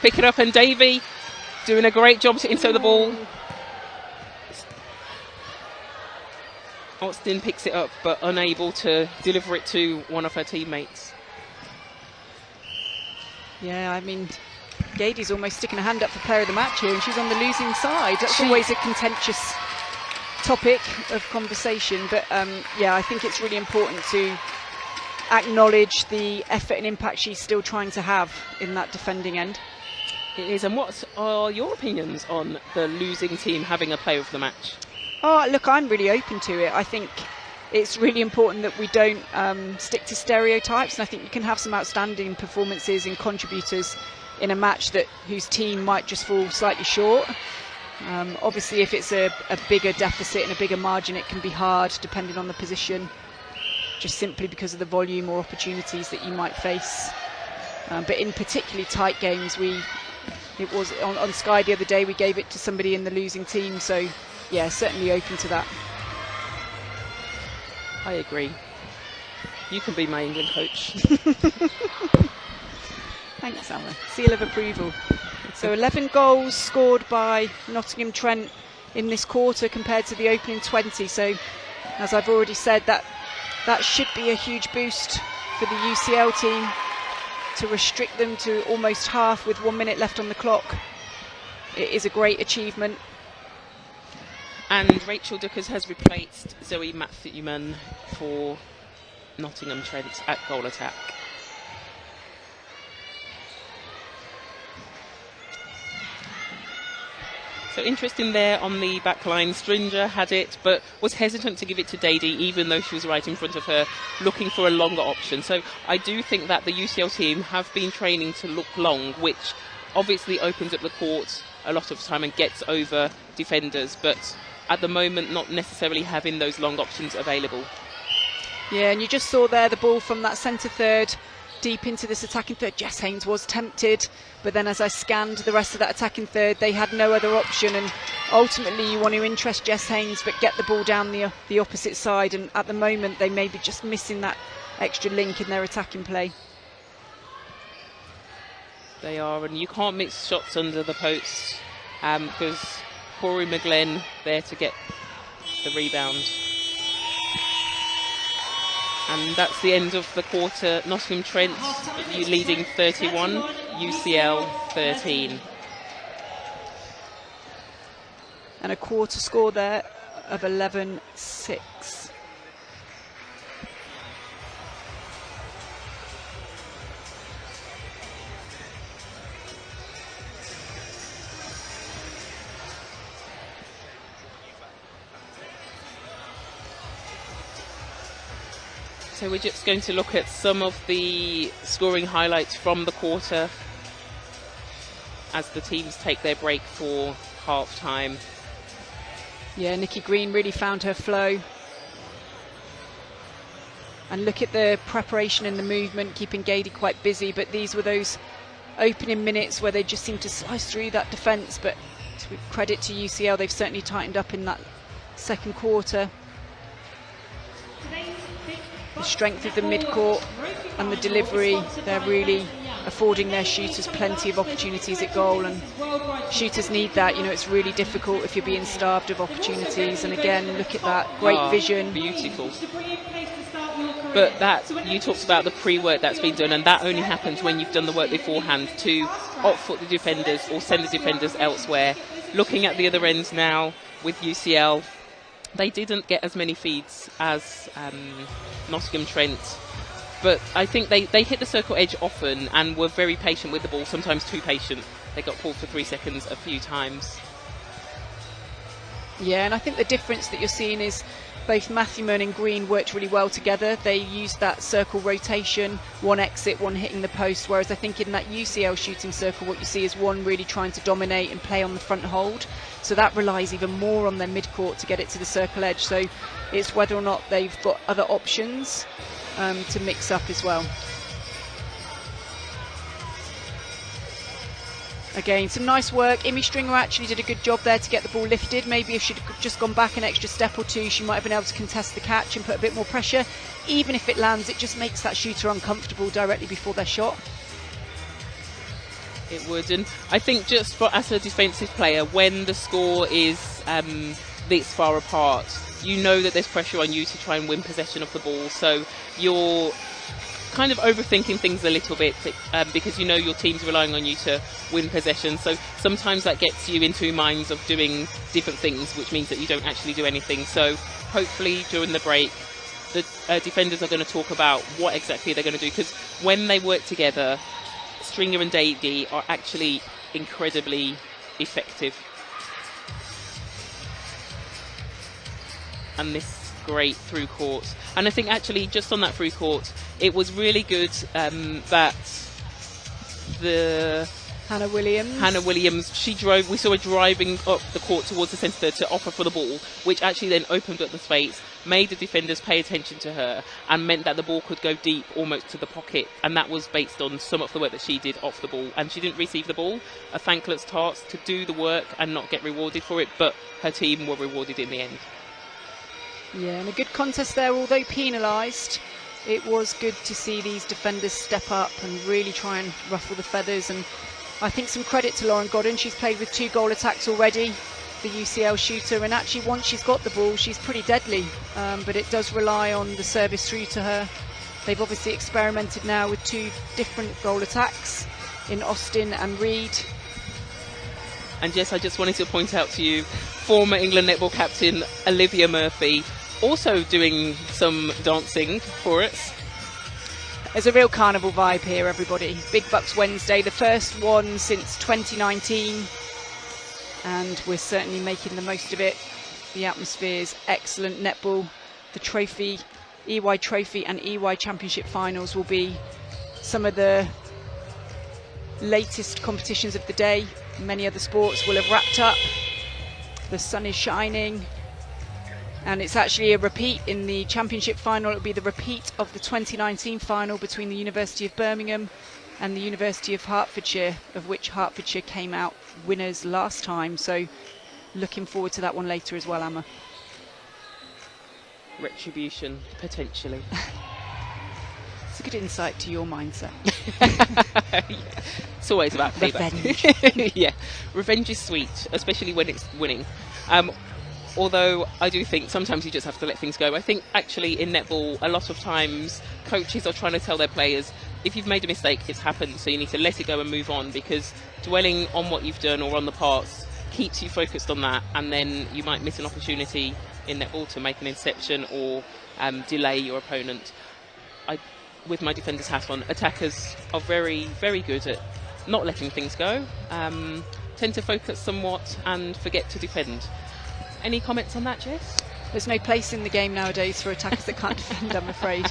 pick it up, and Davey doing a great job to insert the ball. Austin picks it up but unable to deliver it to one of her teammates. Yeah, I mean, Gady's almost sticking a hand up for player of the match here, and she's on the losing side. That's always a contentious topic of conversation, but yeah, I think it's really important to acknowledge the effort and impact she's still trying to have in that defending end. It is. And what are your opinions on the losing team having a player of the match? Oh, look, I'm really open to it. I think it's really important that we don't stick to stereotypes, and I think you can have some outstanding performances and contributors in a match whose team might just fall slightly short. Obviously, if it's a bigger deficit and a bigger margin, it can be hard depending on the position, just simply because of the volume or opportunities that you might face. But in particularly tight games, it was on Sky the other day, we gave it to somebody in the losing team, so yeah, certainly open to that. I agree. You can be my England coach. Thanks, Alan. Seal of approval. So 11 goals scored by Nottingham Trent in this quarter compared to the opening 20. So, as I've already said, that should be a huge boost for the UCL team to restrict them to almost half with 1 minute left on the clock. It is a great achievement. And Rachel Duckers has replaced Zoe Matthewman for Nottingham Trent at goal attack. So interesting there on the back line. Stringer had it, but was hesitant to give it to Dady, even though she was right in front of her, looking for a longer option. So I do think that the UCL team have been training to look long, which obviously opens up the court a lot of time and gets over defenders, but at the moment not necessarily having those long options available. Yeah, and you just saw there the ball from that centre third deep into this attacking third. Jess Haynes was tempted, but then as I scanned the rest of that attacking third, they had no other option, and ultimately you want to interest Jess Haynes but get the ball down the opposite side, and at the moment they may be just missing that extra link in their attacking play. They are, and you can't mix shots under the posts because Corey McGlenn there to get the rebound. And that's the end of the quarter. Nottingham Trent leading 31, UCL 13. And a quarter score there of 11-6. So we're just going to look at some of the scoring highlights from the quarter as the teams take their break for half-time. Yeah, Nikki Green really found her flow. And look at the preparation and the movement, keeping Gady quite busy. But these were those opening minutes where they just seemed to slice through that defence. But credit to UCL, they've certainly tightened up in that second quarter. The strength of the mid-court and the delivery, they're really affording their shooters plenty of opportunities at goal, and shooters need that. You know, it's really difficult if you're being starved of opportunities. And again, look at that great vision. Beautiful. But that, you talked about the pre-work that's been done, and that only happens when you've done the work beforehand to off-foot the defenders or send the defenders elsewhere. Looking at the other end now with UCL, they didn't get as many feeds as Nottingham Trent, but I think they hit the circle edge often and were very patient with the ball, sometimes too patient. They got called for 3 seconds a few times. Yeah, and I think the difference that you're seeing is both Matthewman and Green worked really well together. They used that circle rotation, one exit, one hitting the post, whereas I think in that UCL shooting circle what you see is one really trying to dominate and play on the front hold. So that relies even more on their mid-court to get it to the circle edge. So it's whether or not they've got other options to mix up as well. Again, some nice work. Imi Stringer actually did a good job there to get the ball lifted. Maybe if she'd just gone back an extra step or two, she might have been able to contest the catch and put a bit more pressure. Even if it lands, it just makes that shooter uncomfortable directly before their shot. It would, and I think just for as a defensive player, when the score is this far apart, you know that there's pressure on you to try and win possession of the ball. So you're kind of overthinking things a little bit because you know your team's relying on you to win possession. So sometimes that gets you into minds of doing different things, which means that you don't actually do anything. So hopefully during the break, the defenders are going to talk about what exactly they're going to do, because when they work together, Stringer and Davey are actually incredibly effective. And this great through court, and I think actually just on that through court it was really good that the Hannah Williams, we saw her driving up the court towards the centre to offer for the ball, which actually then opened up the space, made the defenders pay attention to her, and meant that the ball could go deep almost to the pocket. And that was based on some of the work that she did off the ball. And she didn't receive the ball, a thankless task to do the work and not get rewarded for it, but her team were rewarded in the end. Yeah, and a good contest there, although penalised. It was good to see these defenders step up and really try and ruffle the feathers. And I think some credit to Lauren Godden. She's played with 2 goal attacks already, the UCL shooter, and actually once she's got the ball she's pretty deadly, but it does rely on the service through to her. They've obviously experimented now with 2 different goal attacks in Austin and Reed. And Jess, I just wanted to point out to you, former England netball captain Olivia Murphy also doing some dancing for us. There's a real carnival vibe here, everybody. Big BUCS Wednesday, the first one since 2019, and we're certainly making the most of it. The atmosphere's excellent. Netball, the trophy, EY Trophy and EY Championship finals will be some of the latest competitions of the day. Many other sports will have wrapped up. The sun is shining. And it's actually a repeat in the championship final. It'll be the repeat of the 2019 final between the University of Birmingham and the University of Hertfordshire, of which Hertfordshire came out winners last time. So looking forward to that one later as well, Emma. Retribution, potentially. It's a good insight to your mindset. Yeah. It's always about payback. Revenge. Yeah, revenge is sweet, especially when it's winning. Although I do think sometimes you just have to let things go. I think actually in netball, a lot of times coaches are trying to tell their players, if you've made a mistake, it's happened, so you need to let it go and move on, because dwelling on what you've done or on the past keeps you focused on that, and then you might miss an opportunity in netball to make an interception or delay your opponent. With my defender's hat on, attackers are very, very good at not letting things go, tend to focus somewhat and forget to defend. Any comments on that, Jess? There's no place in the game nowadays for attackers that can't defend, I'm afraid.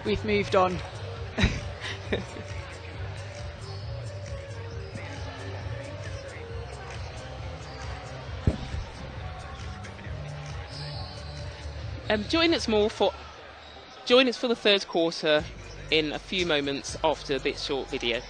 We've moved on. Join us for the third quarter in a few moments after this short video.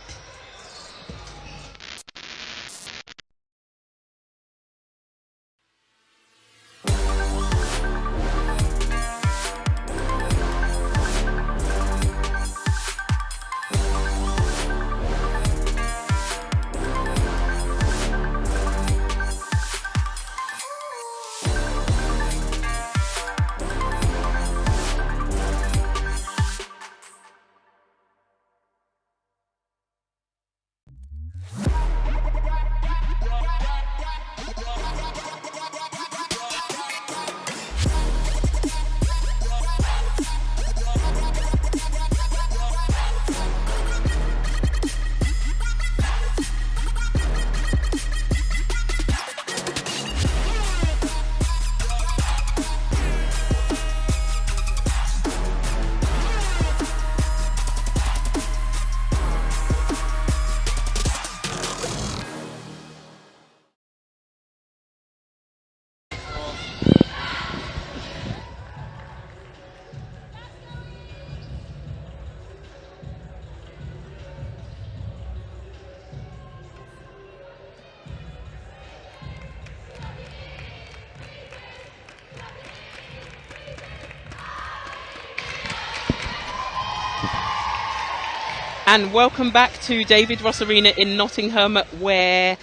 And welcome back to David Ross Arena in Nottingham, where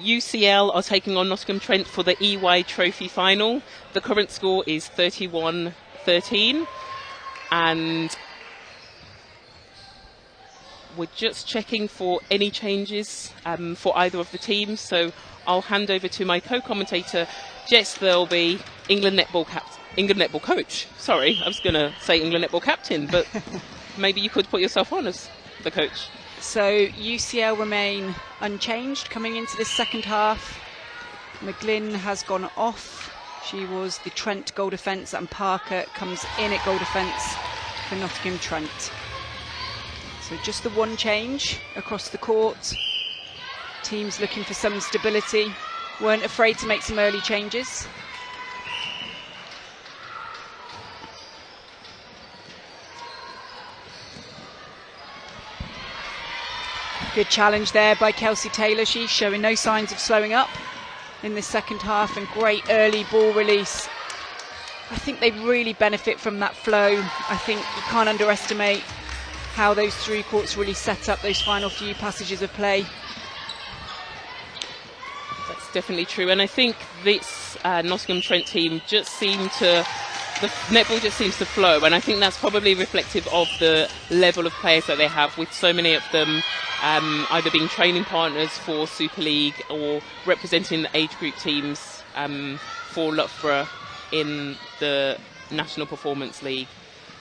UCL are taking on Nottingham Trent for the EY Trophy final. The current score is 31-13, and we're just checking for any changes for either of the teams. So I'll hand over to my co-commentator, Jess Thirlby, England Netball coach. Sorry, I was going to say England Netball captain, but maybe you could put yourself on as the coach. So UCL remain unchanged coming into this second half. McGlynn has gone off. She was the Trent goal defence, and Parker comes in at goal defence for Nottingham Trent. So just the one change across the court. Teams looking for some stability. Weren't afraid to make some early changes. Good challenge there by Kelsey Taylor. She's showing no signs of slowing up in this second half, and great early ball release. I think they really benefit from that flow. I think you can't underestimate how those through courts really set up those final few passages of play. That's definitely true, and I think this Nottingham Trent team just seem to, the netball just seems to flow, and I think that's probably reflective of the level of players that they have, with so many of them either being training partners for Super League or representing the age group teams for Loughborough in the National Performance League.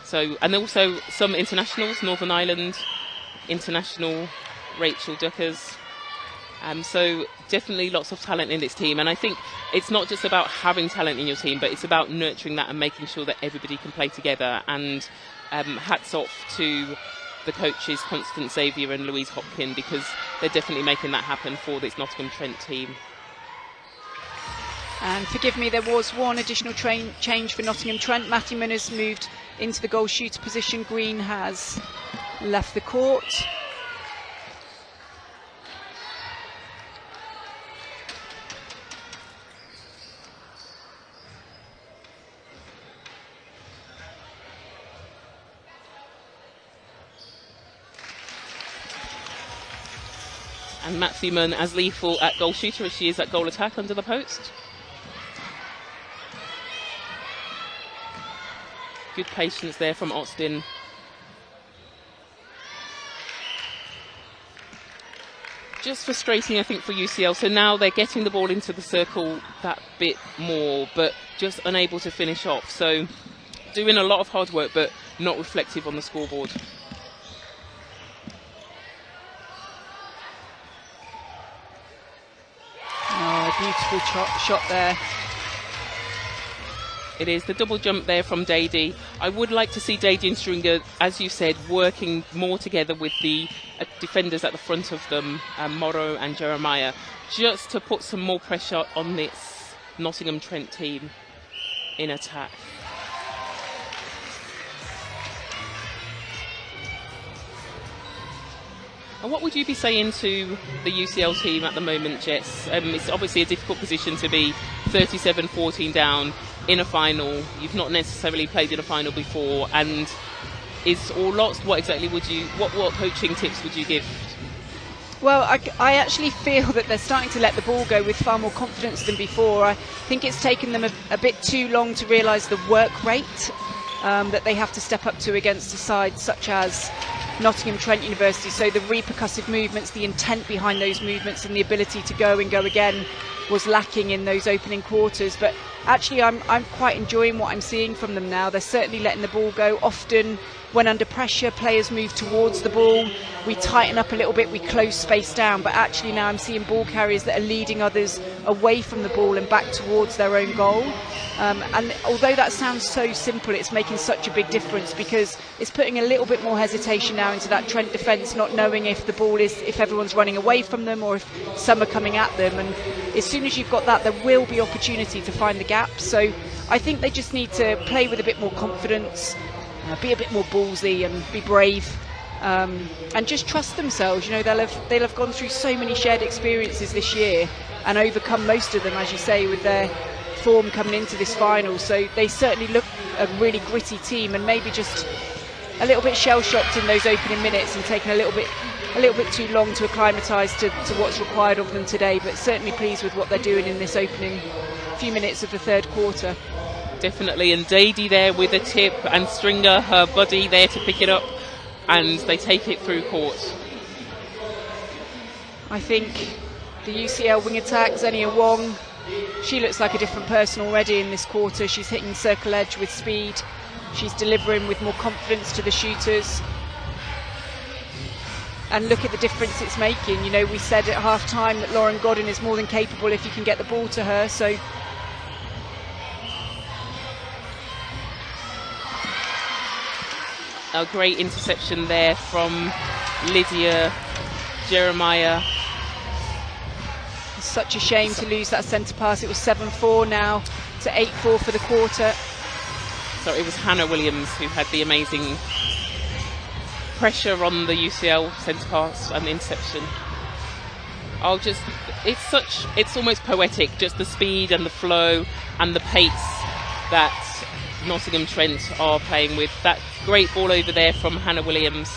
So, and also some internationals, Northern Ireland international, Rachel Duckers. So definitely lots of talent in this team, and I think it's not just about having talent in your team, but it's about nurturing that and making sure that everybody can play together. And hats off to the coaches Constance Xavier and Louise Hopkin, because they're definitely making that happen for this Nottingham Trent team. And forgive me, there was one additional change for Nottingham Trent. Matthew has moved into the goal shooter position. Green has left the court. And Matthew Munn as lethal at goal shooter as she is at goal attack under the post. Good patience there from Austin. Just frustrating, I think, for UCL. So now they're getting the ball into the circle that bit more, but just unable to finish off. So doing a lot of hard work, but not reflective on the scoreboard. Oh, beautiful shot there. It is the double jump there from Dady. I would like to see Dady and Stringer, as you said, working more together with the defenders at the front of them, Morrow and Jeremiah, just to put some more pressure on this Nottingham Trent team in attack. And what would you be saying to the UCL team at the moment, Jess? It's obviously a difficult position to be 37-14 down in a final. You've not necessarily played in a final before, and is all lost. What exactly would you? What coaching tips would you give? Well, I actually feel that they're starting to let the ball go with far more confidence than before. I think it's taken them a bit too long to realise the work rate that they have to step up to against a side such as Nottingham Trent University. So the repercussive movements, the intent behind those movements and the ability to go and go again was lacking in those opening quarters. But actually I'm quite enjoying what I'm seeing from them now. They're certainly letting the ball go. Often when under pressure, players move towards the ball, we tighten up a little bit, we close space down, but actually now I'm seeing ball carriers that are leading others away from the ball and back towards their own goal. And although that sounds so simple, it's making such a big difference, because it's putting a little bit more hesitation now into that Trent defence, not knowing if the ball is, if everyone's running away from them or if some are coming at them. And as soon as you've got that, there will be opportunity to find the gaps. So I think they just need to play with a bit more confidence, be a bit more ballsy and be brave, and just trust themselves. You know, they'll have gone through so many shared experiences this year and overcome most of them, as you say, with their form coming into this final. So they certainly look a really gritty team, and maybe just a little bit shell-shocked in those opening minutes and taking a little bit too long to acclimatise to what's required of them today. But certainly pleased with what they're doing in this opening few minutes of the third quarter. Definitely, and Dady there with a tip, and Stringer, her buddy, there to pick it up, and they take it through court. I think the UCL wing attack, Xenia Wong, she looks like a different person already in this quarter. She's hitting circle edge with speed, she's delivering with more confidence to the shooters, and look at the difference it's making. You know, we said at half time that Lauren Godden is more than capable if you can get the ball to her. So a great interception there from Lydia Jeremiah. It's such a shame to lose that centre pass. It was 7-4 now to 8-4 for the quarter. So it was Hannah Williams who had the amazing pressure on the UCL centre pass and the interception. It's almost poetic, just the speed and the flow and the pace that Nottingham Trent are playing with. That great ball over there from Hannah Williams.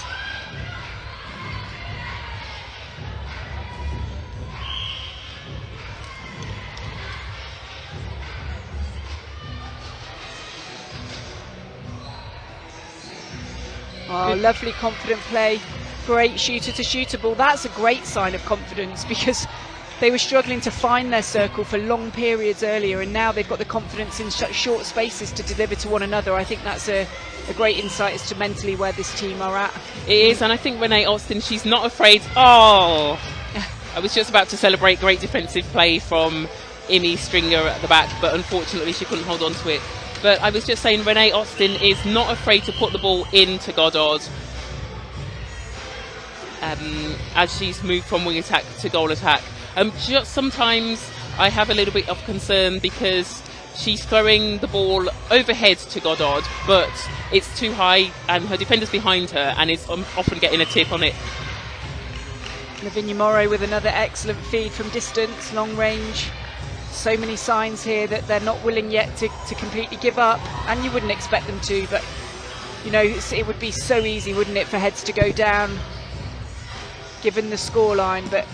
Oh, lovely confident play, great shooter to shooter ball. That's a great sign of confidence, because they were struggling to find their circle for long periods earlier, and now they've got the confidence in such short spaces to deliver to one another. I think that's a great insight as to mentally where this team are at. It is, and I think Renee Austin, she's not afraid. Oh, I was just about to celebrate great defensive play from Imi Stringer at the back, but unfortunately she couldn't hold on to it. But I was just saying, Renee Austin is not afraid to put the ball into Goddard as she's moved from wing attack to goal attack. Just sometimes I have a little bit of concern because she's throwing the ball overhead to Goddard, but it's too high and her defender's behind her and is often getting a tip on it. Lavinia Morrow with another excellent feed from distance, long range. So many signs here that they're not willing yet to completely give up, and you wouldn't expect them to, but you know, it would be so easy, wouldn't it, for heads to go down given the scoreline. But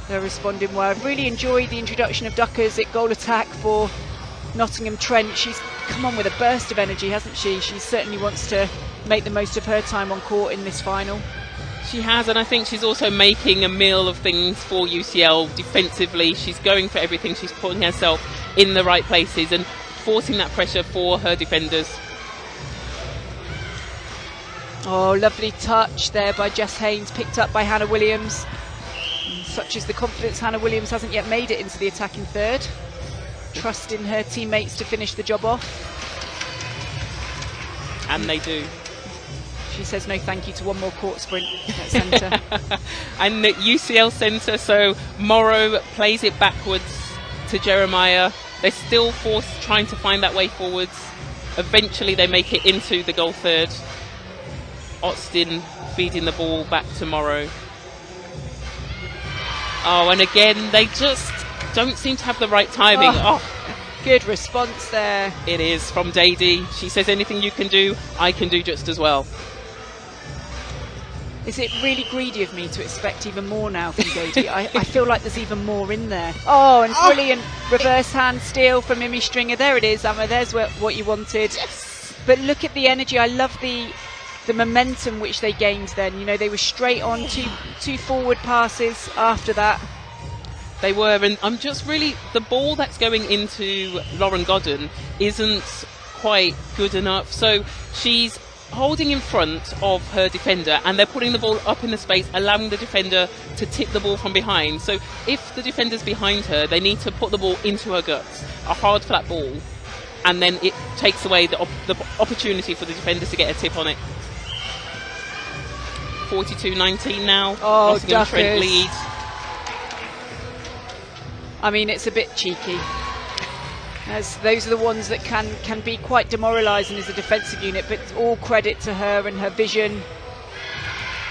they're responding well. I've really enjoyed the introduction of Duckers at goal attack for Nottingham Trent. She's come on with a burst of energy, hasn't she? She certainly wants to make the most of her time on court in this final. She has, and I think she's also making a meal of things for UCL defensively. She's going for everything. She's putting herself in the right places and forcing that pressure for her defenders. Oh, lovely touch there by Jess Haynes, picked up by Hannah Williams. Such is the confidence, Hannah Williams hasn't yet made it into the attacking third. trusting her teammates to finish the job off. And they do. She says no thank you to one more court sprint at centre. And the UCL centre, so Morrow plays it backwards to Jeremiah. They're still trying to find that way forwards. Eventually they make it into the goal third. Austin feeding the ball back to Morrow. Oh, and again, they just don't seem to have the right timing. Oh. Good response there. It is from Dady. She says, anything you can do, I can do just as well. Is it really greedy of me to expect even more now from Dady? I feel like there's even more in there. Oh, and brilliant reverse hand steal from Mimi Stringer. There it is, Emma. There's what you wanted. Yes. But look at the energy. I love the momentum which they gained then. You know, they were straight on, two forward passes after that. They were, and I'm just really, the ball that's going into Lauren Godden isn't quite good enough. So she's holding in front of her defender and they're putting the ball up in the space, allowing the defender to tip the ball from behind. So if the defender's behind her, they need to put the ball into her guts, a hard flat ball, and then it takes away the opportunity for the defender to get a tip on it. 42-19 now. Oh, Nottingham Trent lead. I mean, it's a bit cheeky, as those are the ones that can be quite demoralising as a defensive unit, but all credit to her and her vision.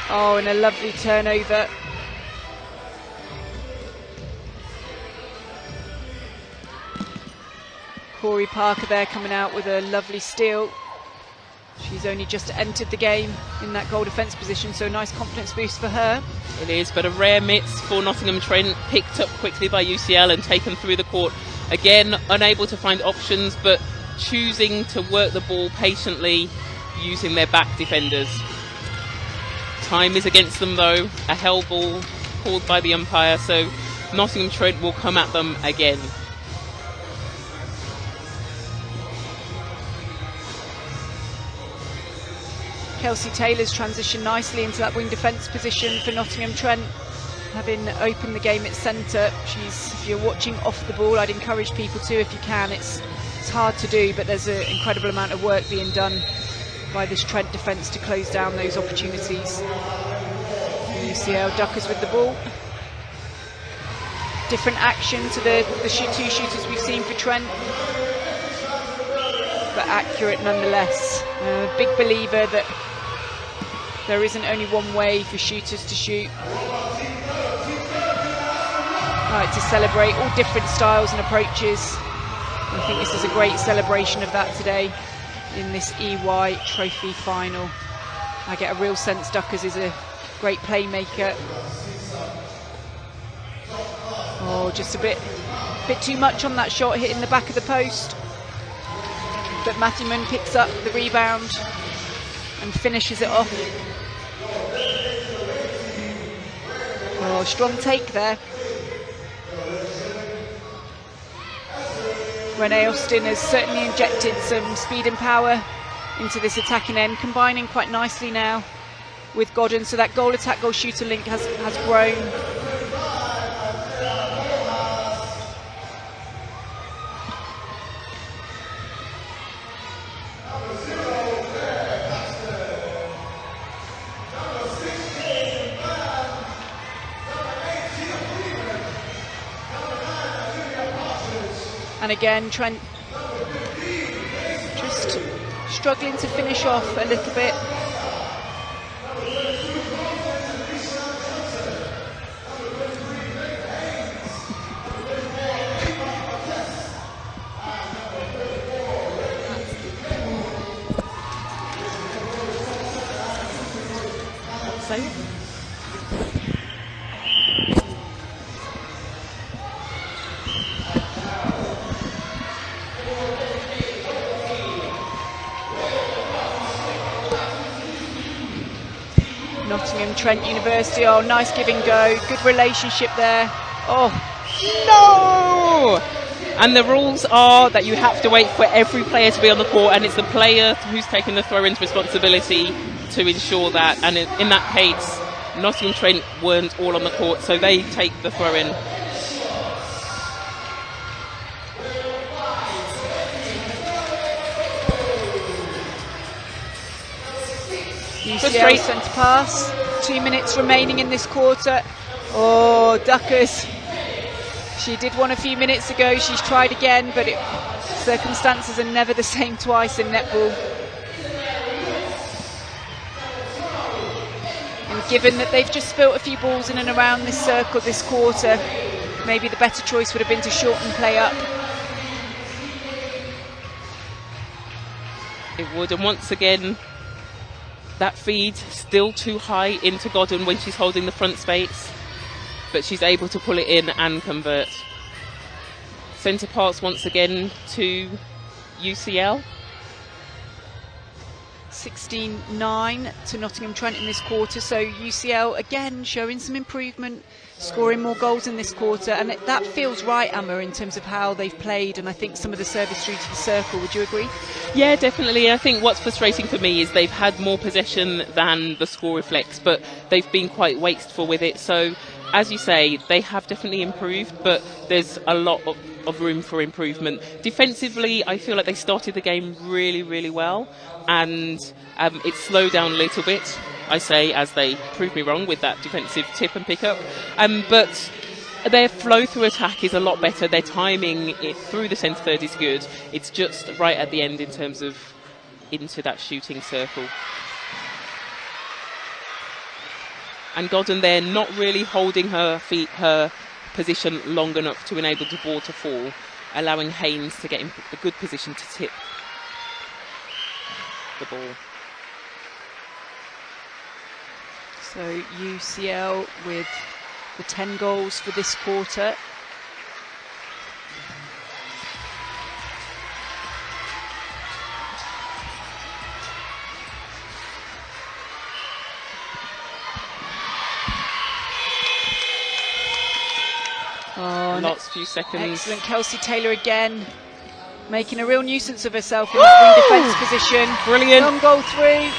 Oh, and a lovely turnover. Corey Parker there coming out with a lovely steal. She's only just entered the game in that goal defence position, so a nice confidence boost for her. It is, but a rare miss for Nottingham Trent, picked up quickly by UCL and taken through the court. Again, unable to find options, but choosing to work the ball patiently using their back defenders. Time is against them though, a held ball called by the umpire, so Nottingham Trent will come at them again. Kelsey Taylor's transitioned nicely into that wing defence position for Nottingham Trent, having opened the game at centre. If you're watching off the ball, I'd encourage people to, if you can. It's hard to do, but there's an incredible amount of work being done by this Trent defence to close down those opportunities. UCL Duckers with the ball. Different action to the two shooters we've seen for Trent, but accurate nonetheless. Big believer that there isn't only one way for shooters to shoot. Right, to celebrate all different styles and approaches. I think this is a great celebration of that today in this EY Trophy final. I get a real sense Duckers is a great playmaker. Oh, just a bit too much on that shot, hitting the back of the post. But Matthewman picks up the rebound and finishes it off. Oh, strong take there. Renee Austin has certainly injected some speed and power into this attacking end, combining quite nicely now with Godden, so that goal attack goal shooter link has grown. And again, Trent just struggling to finish off a little bit. Nottingham Trent University, oh, nice give and go, good relationship there. Oh, no! And the rules are that you have to wait for every player to be on the court, and it's the player who's taking the throw-in's responsibility to ensure that. And in that case, Nottingham Trent weren't all on the court, so they take the throw-in. UCL centre pass. 2 minutes remaining in this quarter. Oh, Duckers. She did one a few minutes ago. She's tried again, but circumstances are never the same twice in netball. And given that they've just spilt a few balls in and around this circle this quarter, maybe the better choice would have been to shorten play up. It would, and once again, that feed still too high into Godden when she's holding the front space, but she's able to pull it in and convert. Centre pass once again to UCL. 16-9 to Nottingham Trent in this quarter, so UCL again showing some improvement, scoring more goals in this quarter, and that feels right, Amma, in terms of how they've played, and I think some of the service through to the circle. Would you agree? Yeah, definitely. I think what's frustrating for me is they've had more possession than the score reflects, but they've been quite wasteful with it. So, as you say, they have definitely improved, but there's a lot of room for improvement. Defensively, I feel like they started the game really, really well, and it slowed down a little bit, I say, as they proved me wrong with that defensive tip and pick up. But their flow through attack is a lot better. Their timing through the centre third is good. It's just right at the end in terms of into that shooting circle. And Godden there not really holding her position long enough to enable the ball to fall, allowing Haynes to get in a good position to tip the ball. So UCL with the 10 goals for this quarter. Oh, lots few seconds. Excellent. Kelsey Taylor again making a real nuisance of herself in that wing defence position. Brilliant. Long goal through.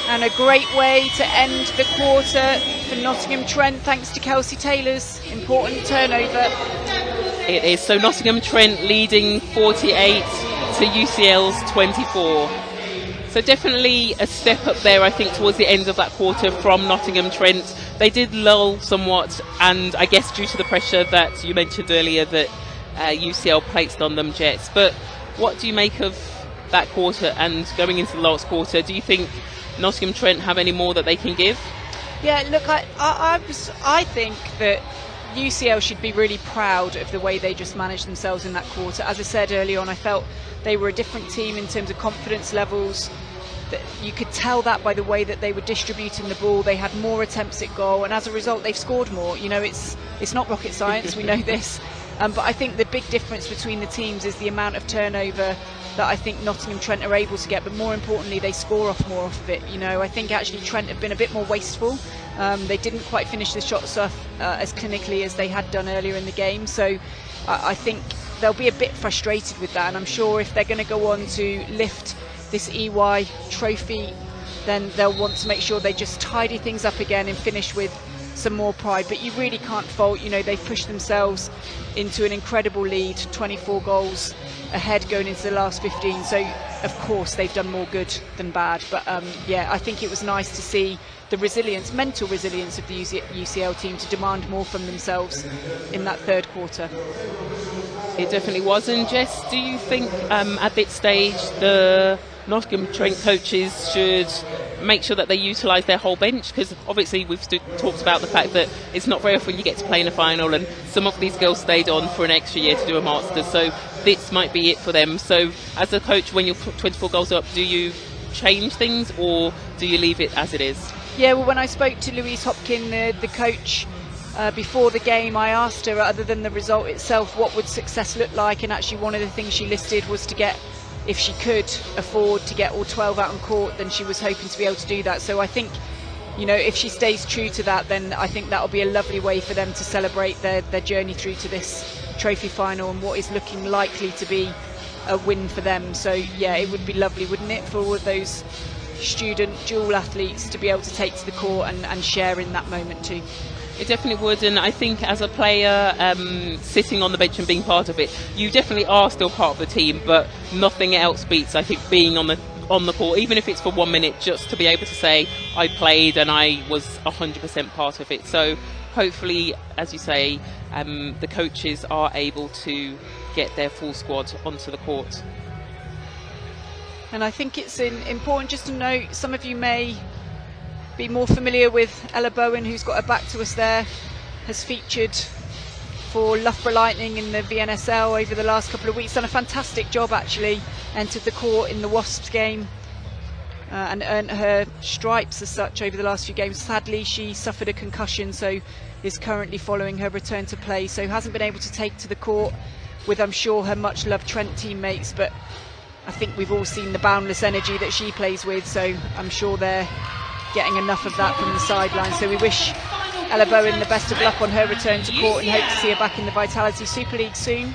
And a great way to end the quarter for Nottingham Trent, thanks to Kelsey Taylor's important turnover. It is. So Nottingham Trent leading 48 to UCL's 24. So definitely a step up there, I think, towards the end of that quarter from Nottingham Trent. They did lull somewhat, and I guess due to the pressure that you mentioned earlier that UCL placed on them, Jets. But what do you make of that quarter and going into the last quarter? Do you think Nottingham Trent have any more that they can give? Yeah, look, I think that UCL should be really proud of the way they just managed themselves in that quarter. As I said earlier on, I felt they were a different team in terms of confidence levels. That you could tell that by the way that they were distributing the ball. They had more attempts at goal, and as a result they've scored more. You know, it's not rocket science, we know this, but I think the big difference between the teams is the amount of turnover that I think Nottingham Trent are able to get, but more importantly they score more off of it. You know, I think actually Trent have been a bit more wasteful. They didn't quite finish the shots off as clinically as they had done earlier in the game, so I think they'll be a bit frustrated with that, and I'm sure if they're going to go on to lift this EY trophy, then they'll want to make sure they just tidy things up again and finish with some more pride. But you really can't fault, you know, they've pushed themselves into an incredible lead, 24 goals ahead going into the last 15, so of course they've done more good than bad. But yeah, I think it was nice to see the resilience, mental resilience of the UCL team to demand more from themselves in that third quarter. It definitely was. And Jess, do you think at this stage the Nottingham Trent coaches should make sure that they utilise their whole bench? Because obviously we've talked about the fact that it's not very often you get to play in a final, and some of these girls stayed on for an extra year to do a Masters, so this might be it for them. So as a coach, when you're 24 goals up, do you change things or do you leave it as it is? Yeah, well, when I spoke to Louise Hopkin, the coach, before the game, I asked her, other than the result itself, what would success look like, and actually one of the things she listed was to get, if she could afford to get all 12 out on court, then she was hoping to be able to do that. So I think, you know, if she stays true to that, then I think that'll be a lovely way for them to celebrate their journey through to this trophy final and what is looking likely to be a win for them. So yeah, it would be lovely, wouldn't it, for all of those student dual athletes to be able to take to the court and share in that moment too. It definitely would, and I think as a player sitting on the bench and being part of it, you definitely are still part of the team, but nothing else beats, I think, being on the on the court, even if it's for 1 minute, just to be able to say I played and I was 100% part of it. So hopefully, as you say, the coaches are able to get their full squad onto the court. And I think it's important just to note, some of you may be more familiar with Ella Bowen, who's got her back to us there, has featured for Loughborough Lightning in the VNSL over the last couple of weeks, done a fantastic job actually, entered the court in the Wasps game and earned her stripes as such over the last few games. Sadly, she suffered a concussion, so is currently following her return to play, so hasn't been able to take to the court with, I'm sure, her much loved Trent teammates, but I think we've all seen the boundless energy that she plays with, so I'm sure they're getting enough of that from the sideline. So we wish Ella Bowen the best of luck on her return to court and hope to see her back in the Vitality Super League soon.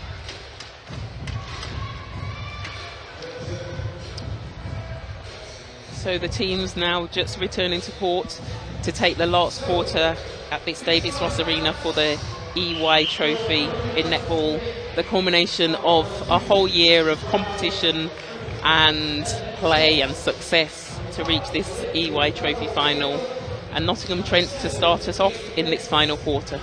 So the team's now just returning to court to take the last quarter at this Davis Ross Arena for the EY Trophy in netball, the culmination of a whole year of competition and play and success to reach this EY Trophy final, and Nottingham Trent to start us off in this final quarter.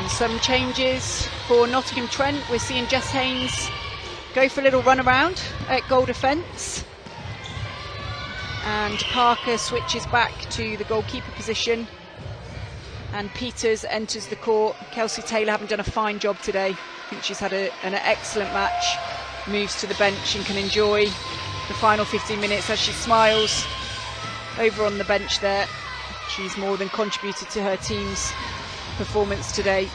Some changes for Nottingham Trent. We're seeing Jess Haynes go for a little run around at goal defence, and Parker switches back to the goalkeeper position, and Peters enters the court. Kelsey Taylor having done a fine job today. I think she's had an excellent match, moves to the bench and can enjoy the final 15 minutes as she smiles over on the bench there. She's more than contributed to her team's performance today.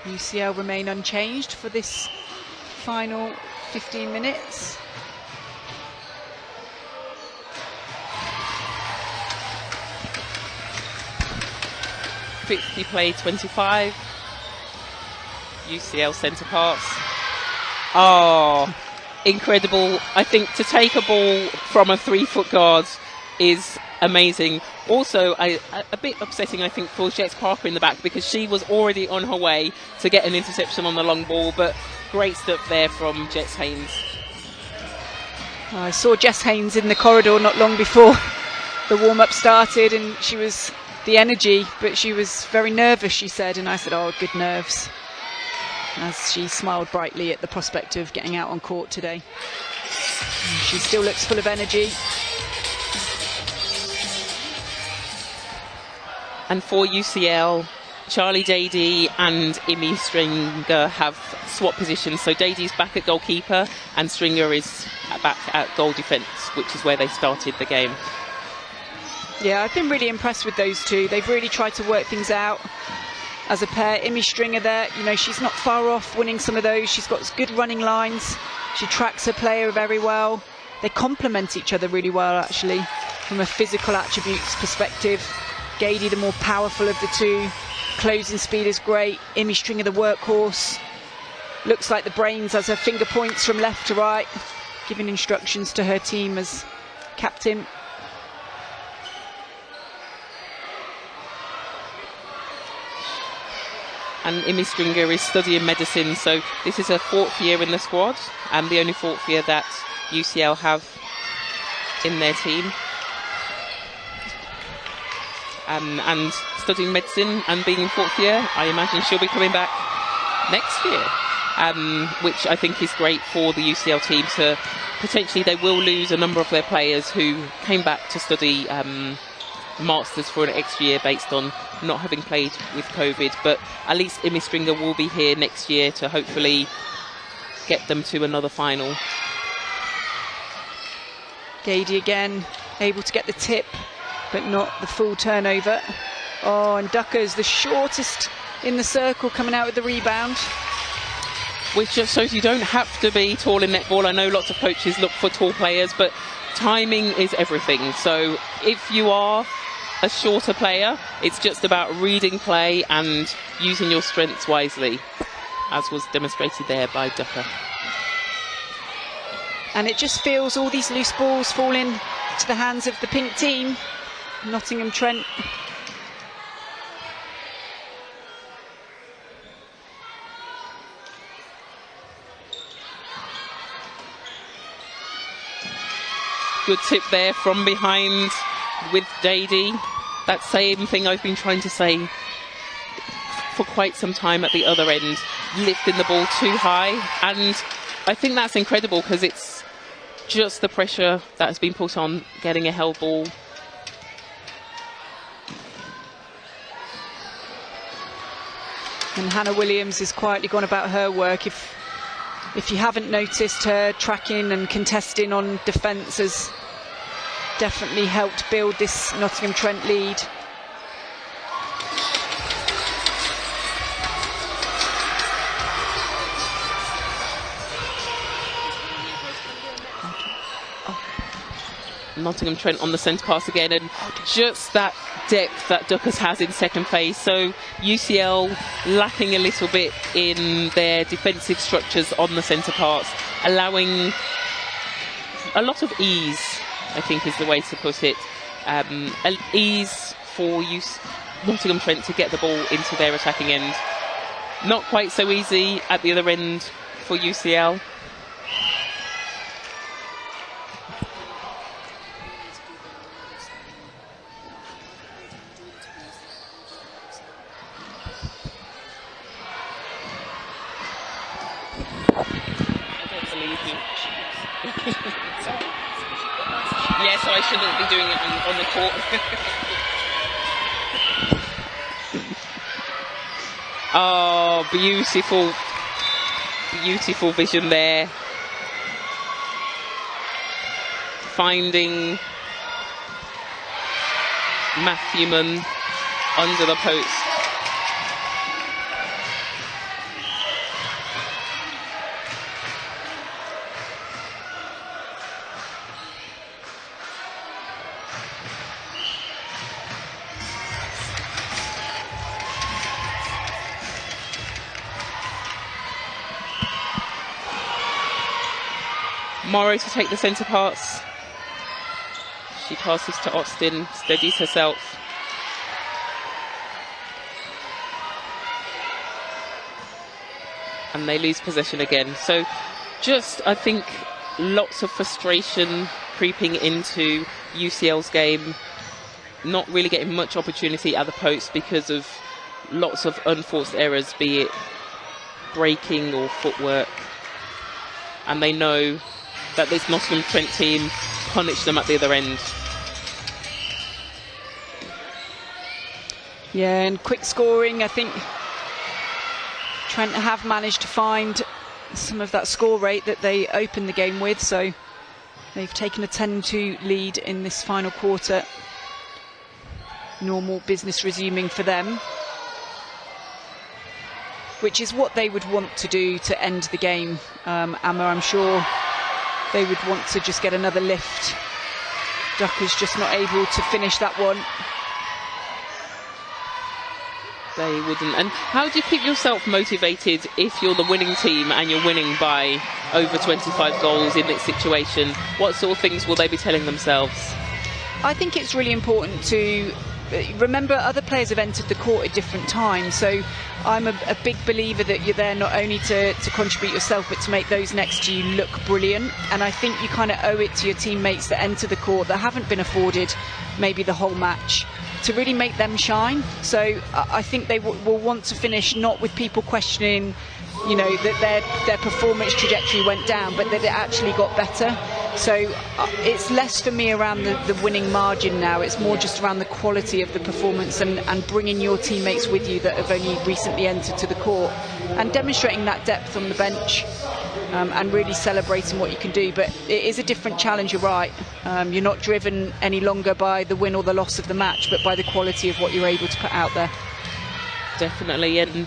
UCL remain unchanged for this final 15 minutes. Fifty play 25. UCL centre pass. Oh, incredible. I think to take a ball from a 3-foot guard is amazing. Also, a bit upsetting, I think, for Jess Parker in the back, because she was already on her way to get an interception on the long ball, but great stuff there from Jess Haynes. I saw Jess Haynes in the corridor not long before the warm-up started, and she was the energy, but she was very nervous, she said, and I said, oh, good nerves, as she smiled brightly at the prospect of getting out on court today. She still looks full of energy. And for UCL, Charlie Dady and Imi Stringer have swapped positions. So Dady's back at goalkeeper and Stringer is back at goal defence, which is where they started the game. Yeah, I've been really impressed with those two. They've really tried to work things out as a pair. Imi Stringer there, you know, she's not far off winning some of those. She's got good running lines. She tracks her player very well. They complement each other really well, actually, from a physical attributes perspective. Gady, the more powerful of the two. Closing speed is great. Imi Stringer, the workhorse. Looks like the brains as her finger points from left to right, giving instructions to her team as captain. And Imi Stringer is studying medicine, so this is her 4th year in the squad, and the only 4th year that UCL have in their team. And studying medicine and being in 4th year, I imagine she'll be coming back next year, which I think is great for the UCL team. To potentially, they will lose a number of their players who came back to study masters for an extra year based on not having played with COVID, but at least Imi Stringer will be here next year to hopefully get them to another final. Gady again able to get the tip, but not the full turnover. Oh, and Ducker's the shortest in the circle coming out with the rebound. Which just shows you don't have to be tall in netball. I know lots of coaches look for tall players, but timing is everything. So if you are a shorter player, it's just about reading play and using your strengths wisely, as was demonstrated there by Ducker. And it just feels all these loose balls falling to the hands of the pink team, Nottingham Trent. Good tip there from behind with Dady. That same thing I've been trying to say for quite some time at the other end, lifting the ball too high. And I think that's incredible because it's just the pressure that has been put on getting a held ball. And Hannah Williams has quietly gone about her work. If you haven't noticed, her tracking and contesting on defence has definitely helped build this Nottingham Trent lead. Nottingham Trent on the centre pass again, and just that depth that Duckers has in second phase. So UCL lacking a little bit in their defensive structures on the centre pass, allowing a lot of ease, I think is the way to put it. Ease for Nottingham Trent to get the ball into their attacking end. Not quite so easy at the other end for UCL. Yes, I shouldn't be doing it on the court. Oh, beautiful, beautiful vision there. Finding Matthewman under the post. Morrow to take the centre pass. She passes to Austin, steadies herself. And they lose possession again. So just, I think, lots of frustration creeping into UCL's game. Not really getting much opportunity at the post because of lots of unforced errors, be it breaking or footwork. And they know that this Nottingham Trent team punished them at the other end. Yeah, and quick scoring. I think Trent have managed to find some of that score rate that they opened the game with, so they've taken a 10-2 lead in this final quarter. Normal business resuming for them, which is what they would want to do to end the game. Amma, I'm sure they would want to just get another lift. Duckers just not able to finish that one. They wouldn't. And how do you keep yourself motivated if you're the winning team and you're winning by over 25 goals in this situation? What sort of things will they be telling themselves? I think it's really important to remember other players have entered the court at different times, so I'm a big believer that you're there not only to contribute yourself but to make those next to you look brilliant. And I think you kind of owe it to your teammates that enter the court that haven't been afforded maybe the whole match to really make them shine. So I think they will want to finish not with people questioning, you know, that their performance trajectory went down, but that it actually got better. So it's less for me around the winning margin now. It's more just around the quality of the performance and bringing your teammates with you that have only recently entered to the court and demonstrating that depth on the bench and really celebrating what you can do. But it is a different challenge, you're right. You're not driven any longer by the win or the loss of the match, but by the quality of what you're able to put out there. Definitely. And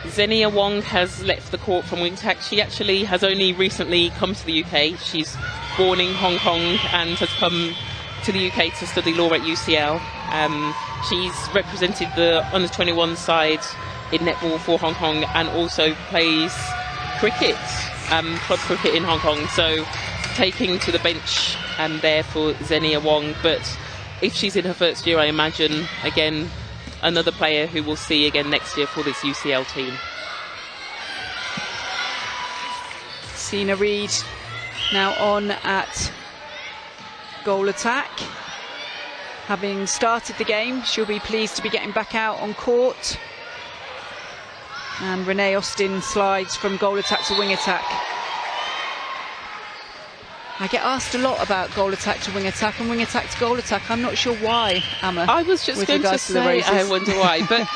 Xenia Wong has left the court from wing attack. She actually has only recently come to the UK. She's born in Hong Kong and has come to the UK to study law at UCL. She's represented the under-21 side in netball for Hong Kong and also plays cricket, club cricket in Hong Kong. So taking to the bench there for Zenia Wong. But if she's in her first year, I imagine, again, another player who we'll see again next year for this UCL team. Sina Reid now on at goal attack. Having started the game, she'll be pleased to be getting back out on court. And Renee Austin slides from goal attack to wing attack. I get asked a lot about goal attack to wing attack and wing attack to goal attack. I'm not sure why, Amma. I was just going to say, I wonder why. But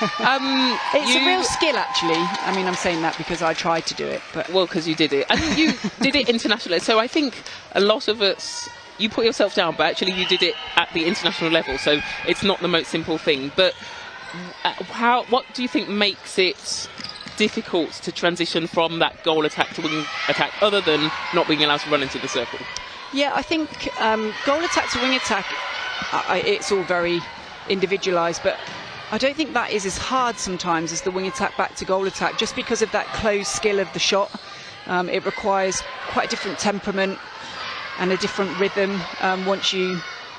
it's a real skill, actually. I mean, I'm saying that because I tried to do it. But well, because you did it. And you did it internationally. So I think a lot of us, you put yourself down, but actually you did it at the international level. So it's not the most simple thing. But what do you think makes it difficult to transition from that goal attack to wing attack, other than not being allowed to run into the circle? Yeah, I think goal attack to wing attack, it's all very individualised, but I don't think that is as hard sometimes as the wing attack back to goal attack, just because of that closed skill of the shot. It requires quite a different temperament and a different rhythm once you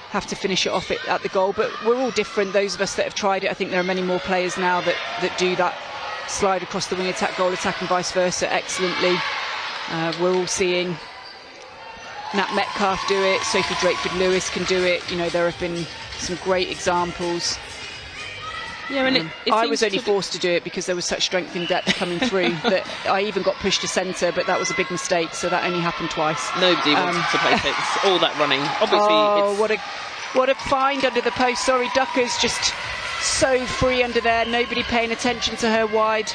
have to finish it off at the goal. But we're all different. Those of us that have tried it, I think there are many more players now that do that slide across the wing attack, goal attack and vice versa excellently. We're all seeing Nat Metcalf do it, Sophie Drakeford-Lewis can do it. You know, there have been some great examples. Yeah, and I was only forced to do it because there was such strength in depth coming through that I even got pushed to centre, but that was a big mistake, so that only happened twice. Nobody wants to play fence, all that running. Obviously, what a find under the post. Sorry, Ducker's just so free under there, nobody paying attention to her wide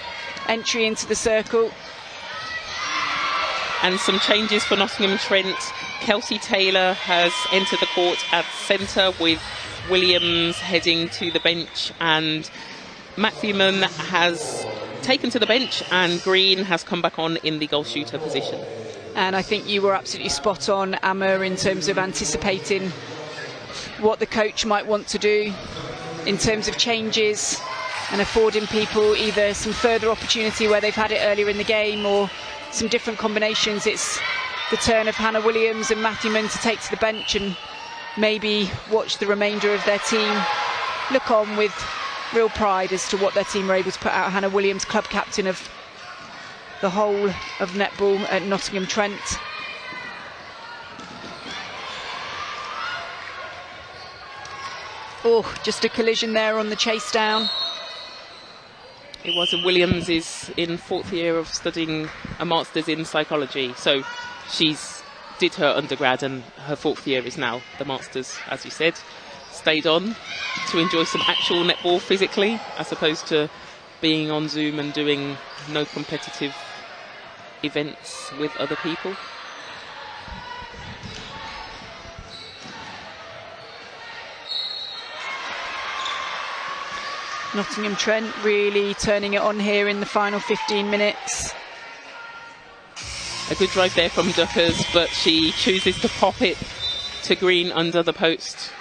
entry into the circle. And some changes for Nottingham Trent. Kelsey Taylor has entered the court at centre, with Williams heading to the bench, and Matthewman has taken to the bench, and Green has come back on in the goal shooter position. And I think you were absolutely spot on, Amma, in terms of anticipating what the coach might want to do in terms of changes and affording people either some further opportunity where they've had it earlier in the game or some different combinations. It's the turn of Hannah Williams and Matthewman to take to the bench and maybe watch the remainder of their team look on with real pride as to what their team were able to put out. Hannah Williams, club captain of the whole of netball at Nottingham Trent. Oh, just a collision there on the chase down. It was. And Williams is in 4th year of studying a master's in psychology. So she's did her undergrad, and her 4th year is now the master's, as you said. Stayed on to enjoy some actual netball physically, as opposed to being on Zoom and doing no competitive events with other people. Nottingham Trent really turning it on here in the final 15 minutes. A good drive there from Duckers, but she chooses to pop it to Green under the post.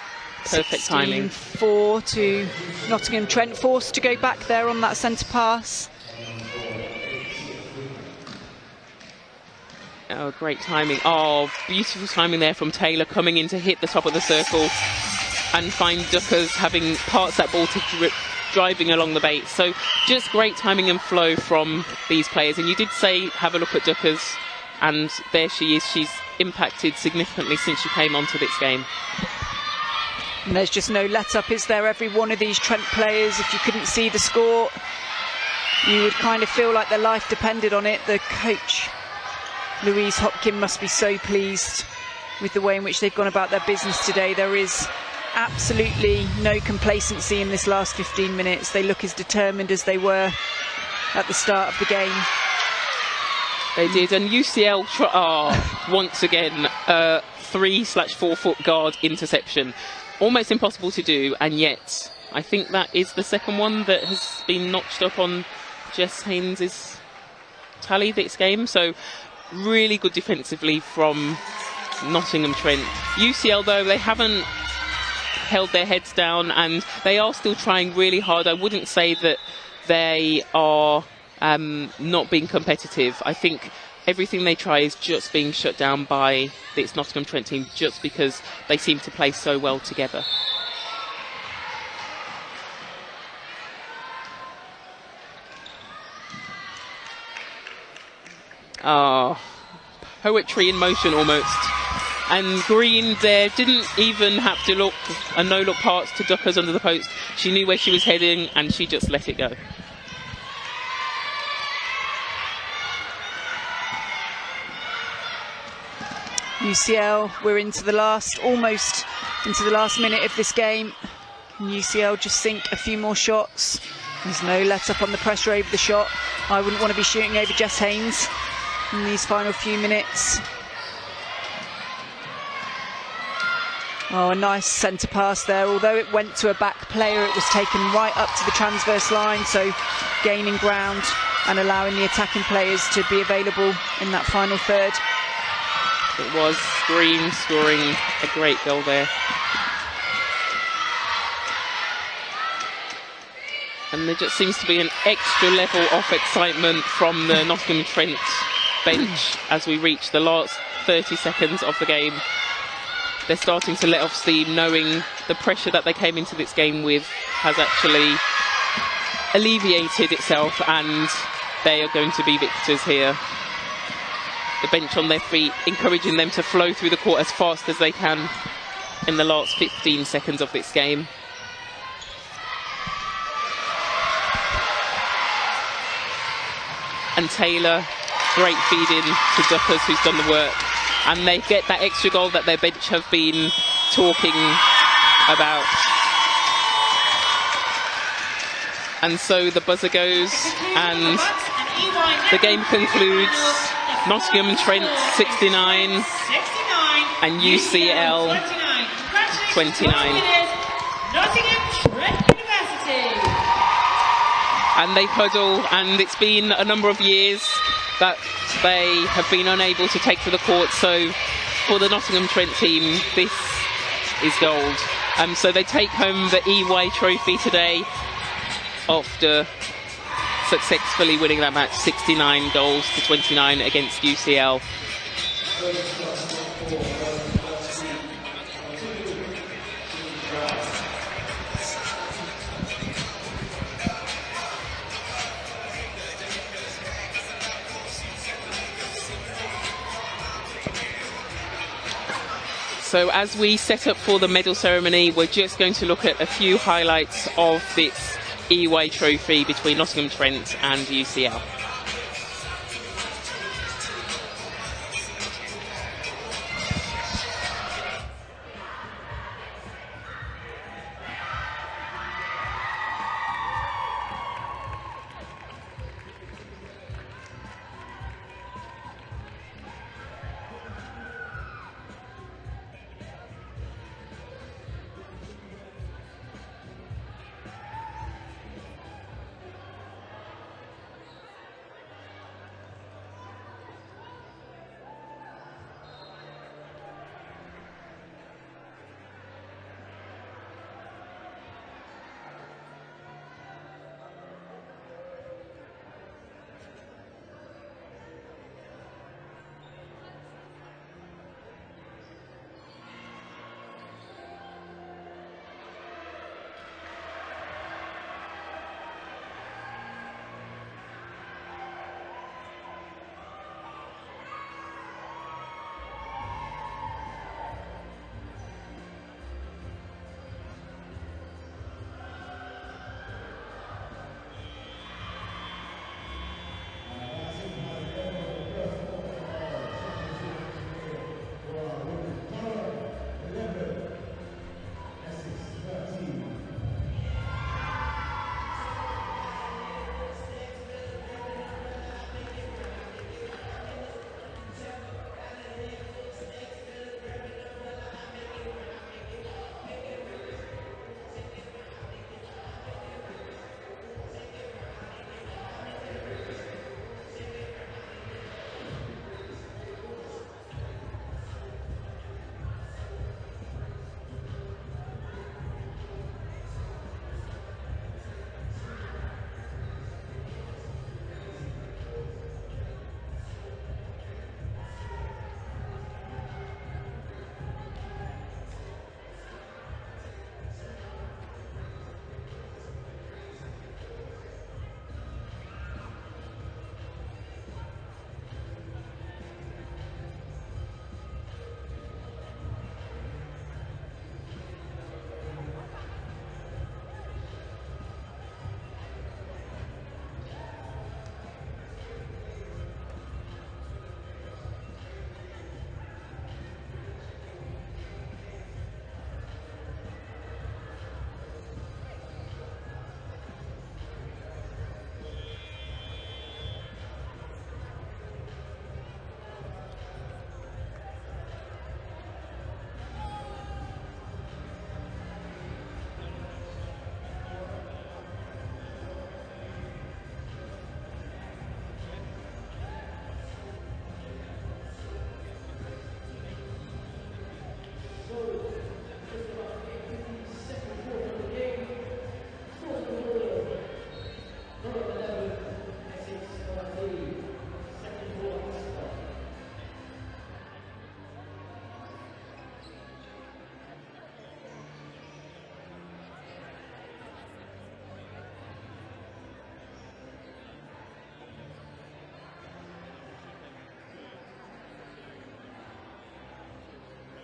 Perfect timing. 16-4 to Nottingham Trent, forced to go back there on that centre pass. Oh, great timing. Oh, beautiful timing there from Taylor, coming in to hit the top of the circle and find Duckers having parts that ball to driving along the base. So just great timing and flow from these players. And you did say have a look at Duckers, and there she is. She's impacted significantly since she came onto this game. And there's just no let up, is there? Every one of these Trent players, if you couldn't see the score, you would kind of feel like their life depended on it. The coach, Louise Hopkin, must be so pleased with the way in which they've gone about their business today. There is absolutely no complacency in this last 15 minutes. They look as determined as they were at the start of the game. They did. And UCL once again 3/4 foot guard interception, almost impossible to do, and yet I think that is the second one that has been notched up on Jess Haynes' tally this game. So really good defensively from Nottingham Trent. UCL, though, they haven't held their heads down and they are still trying really hard. I wouldn't say that they are not being competitive. I think everything they try is just being shut down by this Nottingham Trent team just because they seem to play so well together. Poetry in motion almost. And Green there didn't even have to look a no-look pass to Duckers under the post. She knew where she was heading and she just let it go. UCL, we're almost into the last minute of this game. Can UCL just sink a few more shots? There's no let up on the pressure over the shot. I wouldn't want to be shooting over Jess Haynes in these final few minutes. Oh, a nice centre pass there. Although it went to a back player, it was taken right up to the transverse line, so gaining ground and allowing the attacking players to be available in that final third. It was Green scoring a great goal there. And there just seems to be an extra level of excitement from the Nottingham Trent bench as we reach the last 30 seconds of the game. They're starting to let off steam, knowing the pressure that they came into this game with has actually alleviated itself and they are going to be victors here. The bench on their feet, encouraging them to flow through the court as fast as they can in the last 15 seconds of this game. And Taylor, great feed-in to Duckers, who's done the work. And they get that extra goal that their bench have been talking about. And so the buzzer goes and the game concludes. Nottingham Trent 69 and UCL 29. Nottingham Trent University. And they huddle, and it's been a number of years that they have been unable to take to the court, so for the Nottingham Trent team this is gold. So they take home the EY trophy today after successfully winning that match 69 goals to 29 against UCL. So as we set up for the medal ceremony, we're just going to look at a few highlights of this EY trophy between Nottingham Trent and UCL.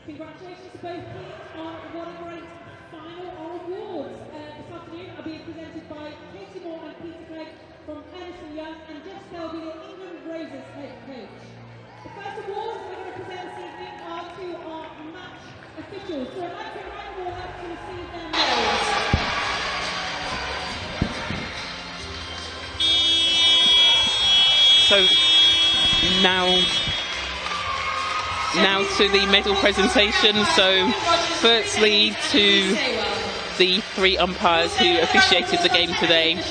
Congratulations to both teams on what a great final awards. This afternoon are being presented by Katie Moore and Peter Clegg from Ernst & Young and Jeff Selby, the England Roses head coach. The first awards we're going to present this evening are to our match officials. So I'd like to invite them all up to receive their medals. So now to the medal presentation. So firstly to the 3 umpires who officiated the game today,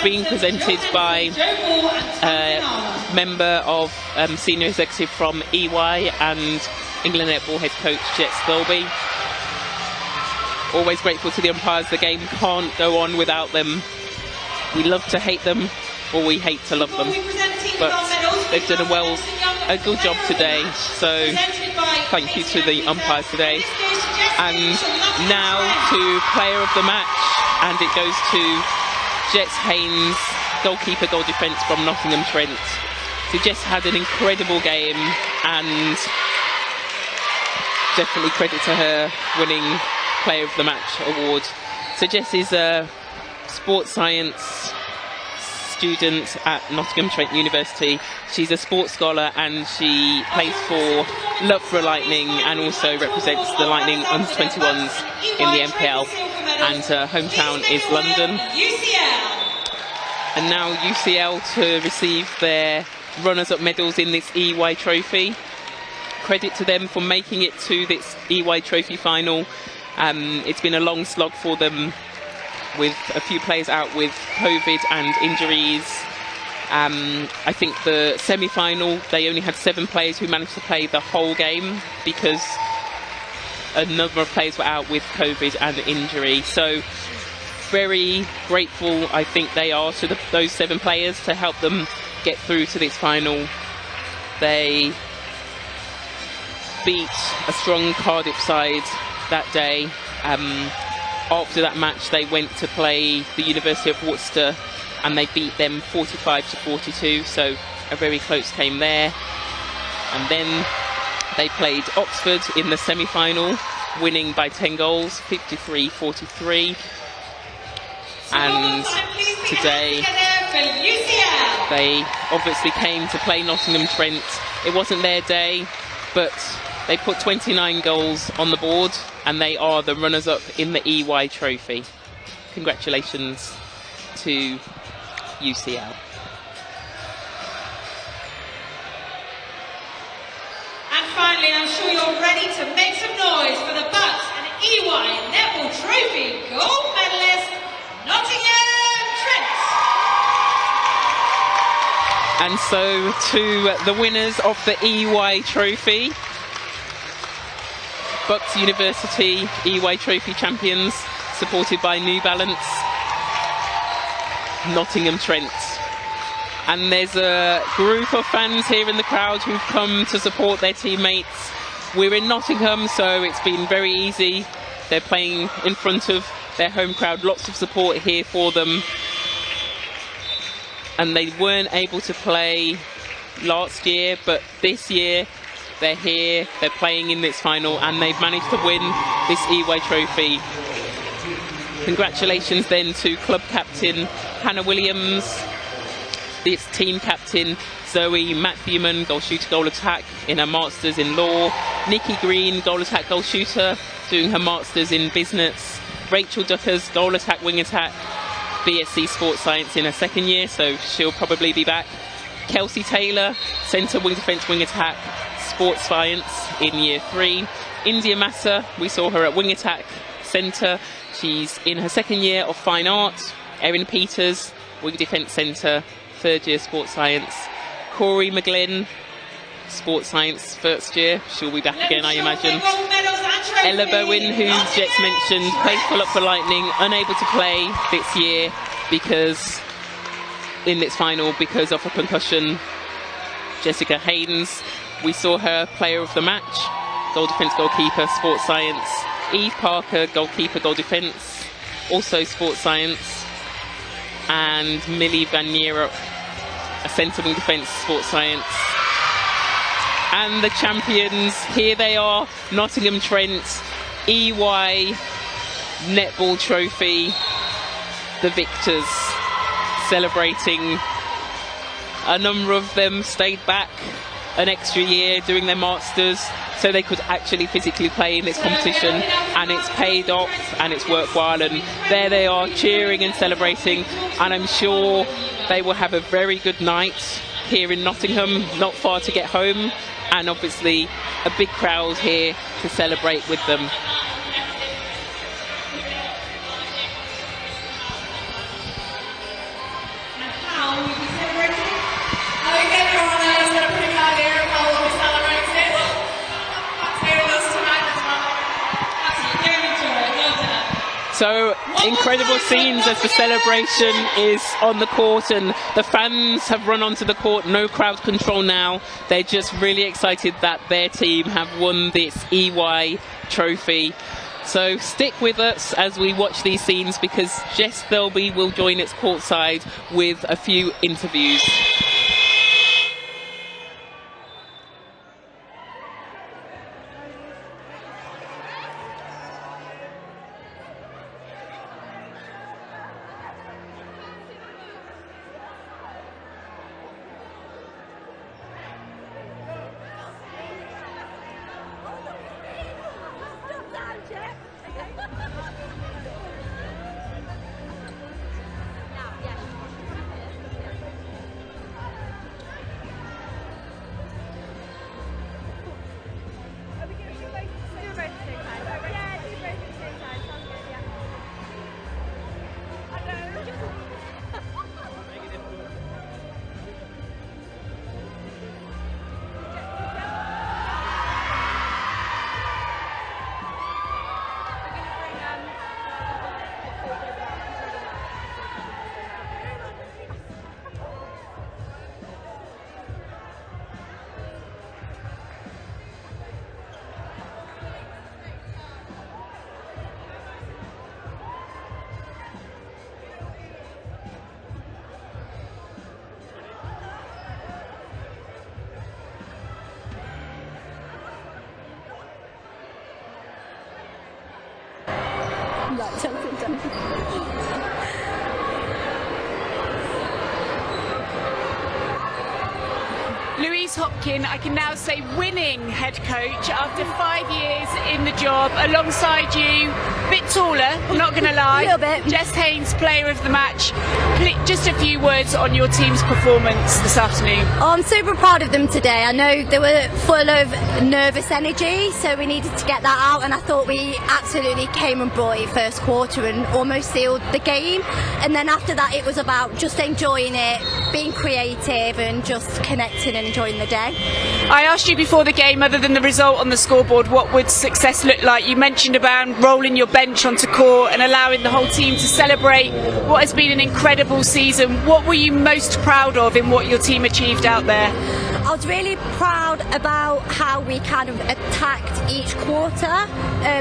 being presented by a member of senior executive from EY and England Netball head coach Jet Thirlby. Always grateful to the umpires. The game can't go on without them. We love to hate them, or we hate to love them, but they've done a good job today, so thank you to the umpires today. And now to player of the match, and it goes to Jess Haynes, goalkeeper, goal defence from Nottingham Trent. So Jess had an incredible game, and definitely credit to her winning player of the match award. So Jess is a sports science student at Nottingham Trent University. She's a sports scholar and she plays for Loughborough Lightning and also represents the Lightning under-21s in the NPL, and her hometown is London. And now UCL to receive their runners-up medals in this EY trophy. Credit to them for making it to this EY trophy final. It's been a long slog for them, with a few players out with COVID and injuries. I think the semi-final, they only had 7 players who managed to play the whole game because a number of players were out with COVID and injury. So very grateful, I think they are, to those 7 players to help them get through to this final. They beat a strong Cardiff side that day. After that match, they went to play the University of Worcester and they beat them 45-42, so a very close game there. And then they played Oxford in the semi-final, winning by 10 goals, 53-43. And today they obviously came to play Nottingham Trent. It wasn't their day, but they put 29 goals on the board and they are the runners-up in the EY trophy. Congratulations to UCL. And finally, I'm sure you're ready to make some noise for the BUCS and EY Netball Trophy gold medalist, Nottingham Trent. And so to the winners of the EY trophy, BUCS University EY Trophy champions, supported by New Balance, Nottingham Trent. And there's a group of fans here in the crowd who've come to support their teammates. We're in Nottingham, so it's been very easy. They're playing in front of their home crowd, lots of support here for them. And they weren't able to play last year, but this year they're here, they're playing in this final, and they've managed to win this EY trophy. Congratulations then to club captain Hannah Williams, its team captain Zoe Matthewman, goal shooter, goal attack in her masters in law, Nikki Green, goal attack, goal shooter, doing her masters in business, Rachel Duckers, goal attack, wing attack, BSc Sports Science in her 2nd year, so she'll probably be back. Kelsey Taylor, centre, wing defence, wing attack, Sports Science in year 3. India Massa, we saw her at wing attack, centre. She's in her 2nd year of fine art. Erin Peters, wing defence centre, 3rd year sports science. Corey McGlynn, sports science, 1st year. She'll be back again, I imagine. Ella Bowen, who Jets mentioned, played for Loughborough Lightning, unable to play this year because in its final because of a concussion. Jessica Haynes, we saw her player of the match, goal defence, goalkeeper, sports science. Eve Parker, goalkeeper, goal defence, also sports science. And Millie Van Nierup, a centre, wing defence, sports science. and the champions. Here they are, Nottingham Trent, EY Netball Trophy, the victors, celebrating. A number of them stayed back an extra year doing their masters so they could actually physically play in this competition, and it's paid off and it's worthwhile, and there they are cheering and celebrating, and I'm sure they will have a very good night here in Nottingham, not far to get home, and obviously a big crowd here to celebrate with them. So incredible scenes as the celebration is on the court, and the fans have run onto the court. No crowd control now. They're just really excited that their team have won this EY trophy. So stick with us as we watch these scenes, because Jess Thirlby will join us courtside with a few interviews. Louise Hopkin, I can now say winning head coach after 5 years in the job, alongside you, a bit taller, I'm not going to lie, A little bit. Jess Haynes, player of the match. Just a few words on your team's performance this afternoon. Oh, I'm super proud of them today. I know they were full of nervous energy, so we needed to get that out, and I thought we absolutely came and brought it first quarter and almost sealed the game. And then after that it was about just enjoying it, being creative and just connecting and enjoying the day. I asked you before the game, other than the result on the scoreboard, what would success look like? You mentioned about rolling your bench onto court and allowing the whole team to celebrate what has been an incredible season. What were you most proud of in what your team achieved out there? I was really proud about how we kind of attacked each quarter.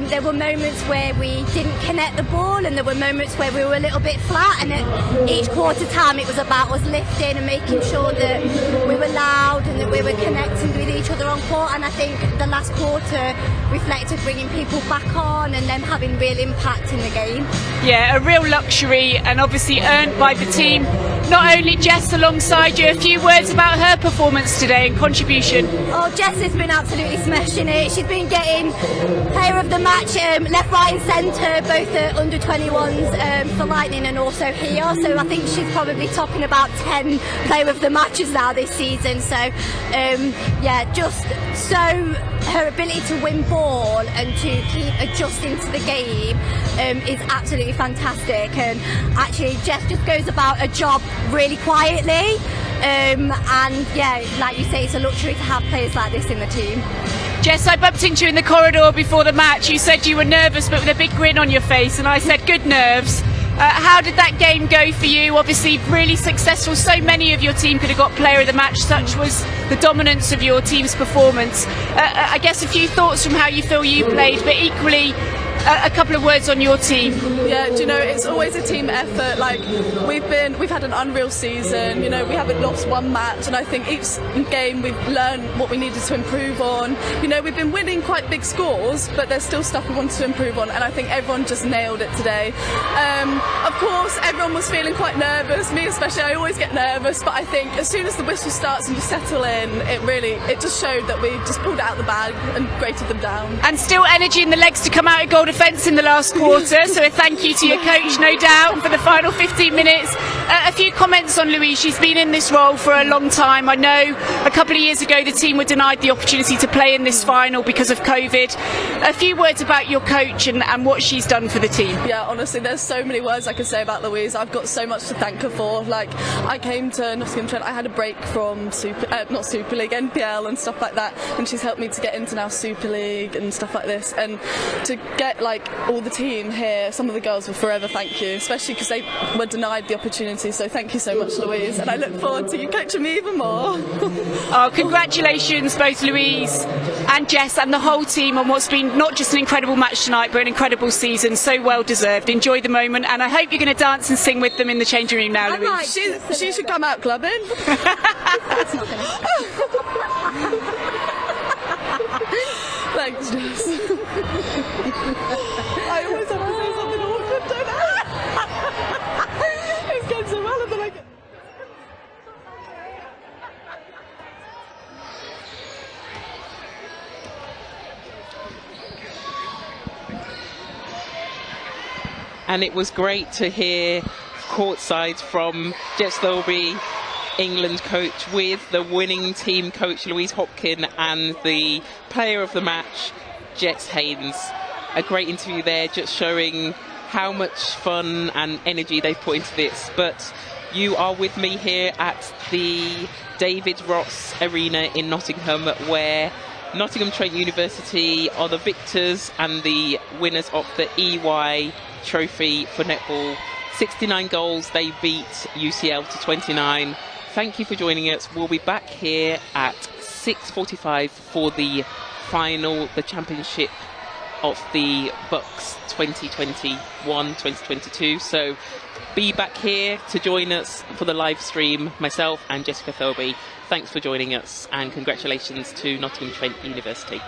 There were moments where we didn't connect the ball, and there were moments where we were a little bit flat, and at each quarter time it was about us lifting and making sure that we were loud and that we were connecting with each other on court. And I think the last quarter reflected bringing people back on and them having real impact in the game. Yeah, a real luxury, and obviously earned by the team. Not only Jess alongside you, a few words about her performance today and contribution. Oh, Jess has been absolutely smashing it. She's been getting player of the match left, right and centre, both at under 21s for Lightning and also here. So I think she's probably topping about 10 player of the matches now this season. So yeah, just so her ability to win ball and to keep adjusting to the game is absolutely fantastic. And actually Jess just goes about a job really quietly. And yeah, like you say, it's a luxury to have players like this in the team. Jess, I bumped into you in the corridor before the match. You said you were nervous but with a big grin on your face, and I said good nerves. How did that game go for you? Obviously really successful. So many of your team could have got player of the match. Such was the dominance of your team's performance. I guess a few thoughts from how you feel you played, but equally a couple of words on your team. Yeah, do you know, it's always a team effort. Like, we've had an unreal season. You know, we haven't lost one match, and I think each game we've learned what we needed to improve on. You know, we've been winning quite big scores, but there's still stuff we wanted to improve on, and I think everyone just nailed it today. Of course, everyone was feeling quite nervous. Me especially, I always get nervous, but I think as soon as the whistle starts and you settle in, it just showed that we just pulled it out of the bag and grated them down. And still energy in the legs to come out of goal defence in the last quarter, so a thank you to your coach, no doubt, for the final 15 minutes. A few comments on Louise. She's been in this role for a long time. I know a couple of years ago the team were denied the opportunity to play in this final because of COVID. A few words about your coach and what she's done for the team. Yeah, honestly, there's so many words I could say about Louise. I've got so much to thank her for. Like, I came to Nottingham Trent, I had a break from not Super League, NPL and stuff like that, and she's helped me to get into now Super League and stuff like this, and to get like all the team here. Some of the girls will forever thank you, especially because they were denied the opportunity, so thank you so much, Louise, and I look forward to you coaching me even more. Oh, congratulations both Louise and Jess and the whole team on what's been not just an incredible match tonight but an incredible season, so well deserved. Enjoy the moment, and I hope you're going to dance and sing with them in the changing room now, Louise. She should come out clubbing. That's not going to happen. Thanks, Jess. I always have to say something awkward, don't I? It's going so well, and then I get... And it was great to hear courtside from Jess Thirlby, England coach, with the winning team coach Louise Hopkin and the player of the match Jess Haynes. A great interview there, just showing how much fun and energy they've put into this. But you are with me here at the David Ross Arena in Nottingham, where Nottingham Trent University are the victors and the winners of the EY trophy for netball. 69 goals, they beat UCL to 29. Thank you for joining us. We'll be back here at 6:45 for the final, the championship of the BUCS 2021-2022. So be back here to join us for the live stream, myself and Jessica Thirlby. Thanks for joining us, and congratulations to Nottingham Trent University.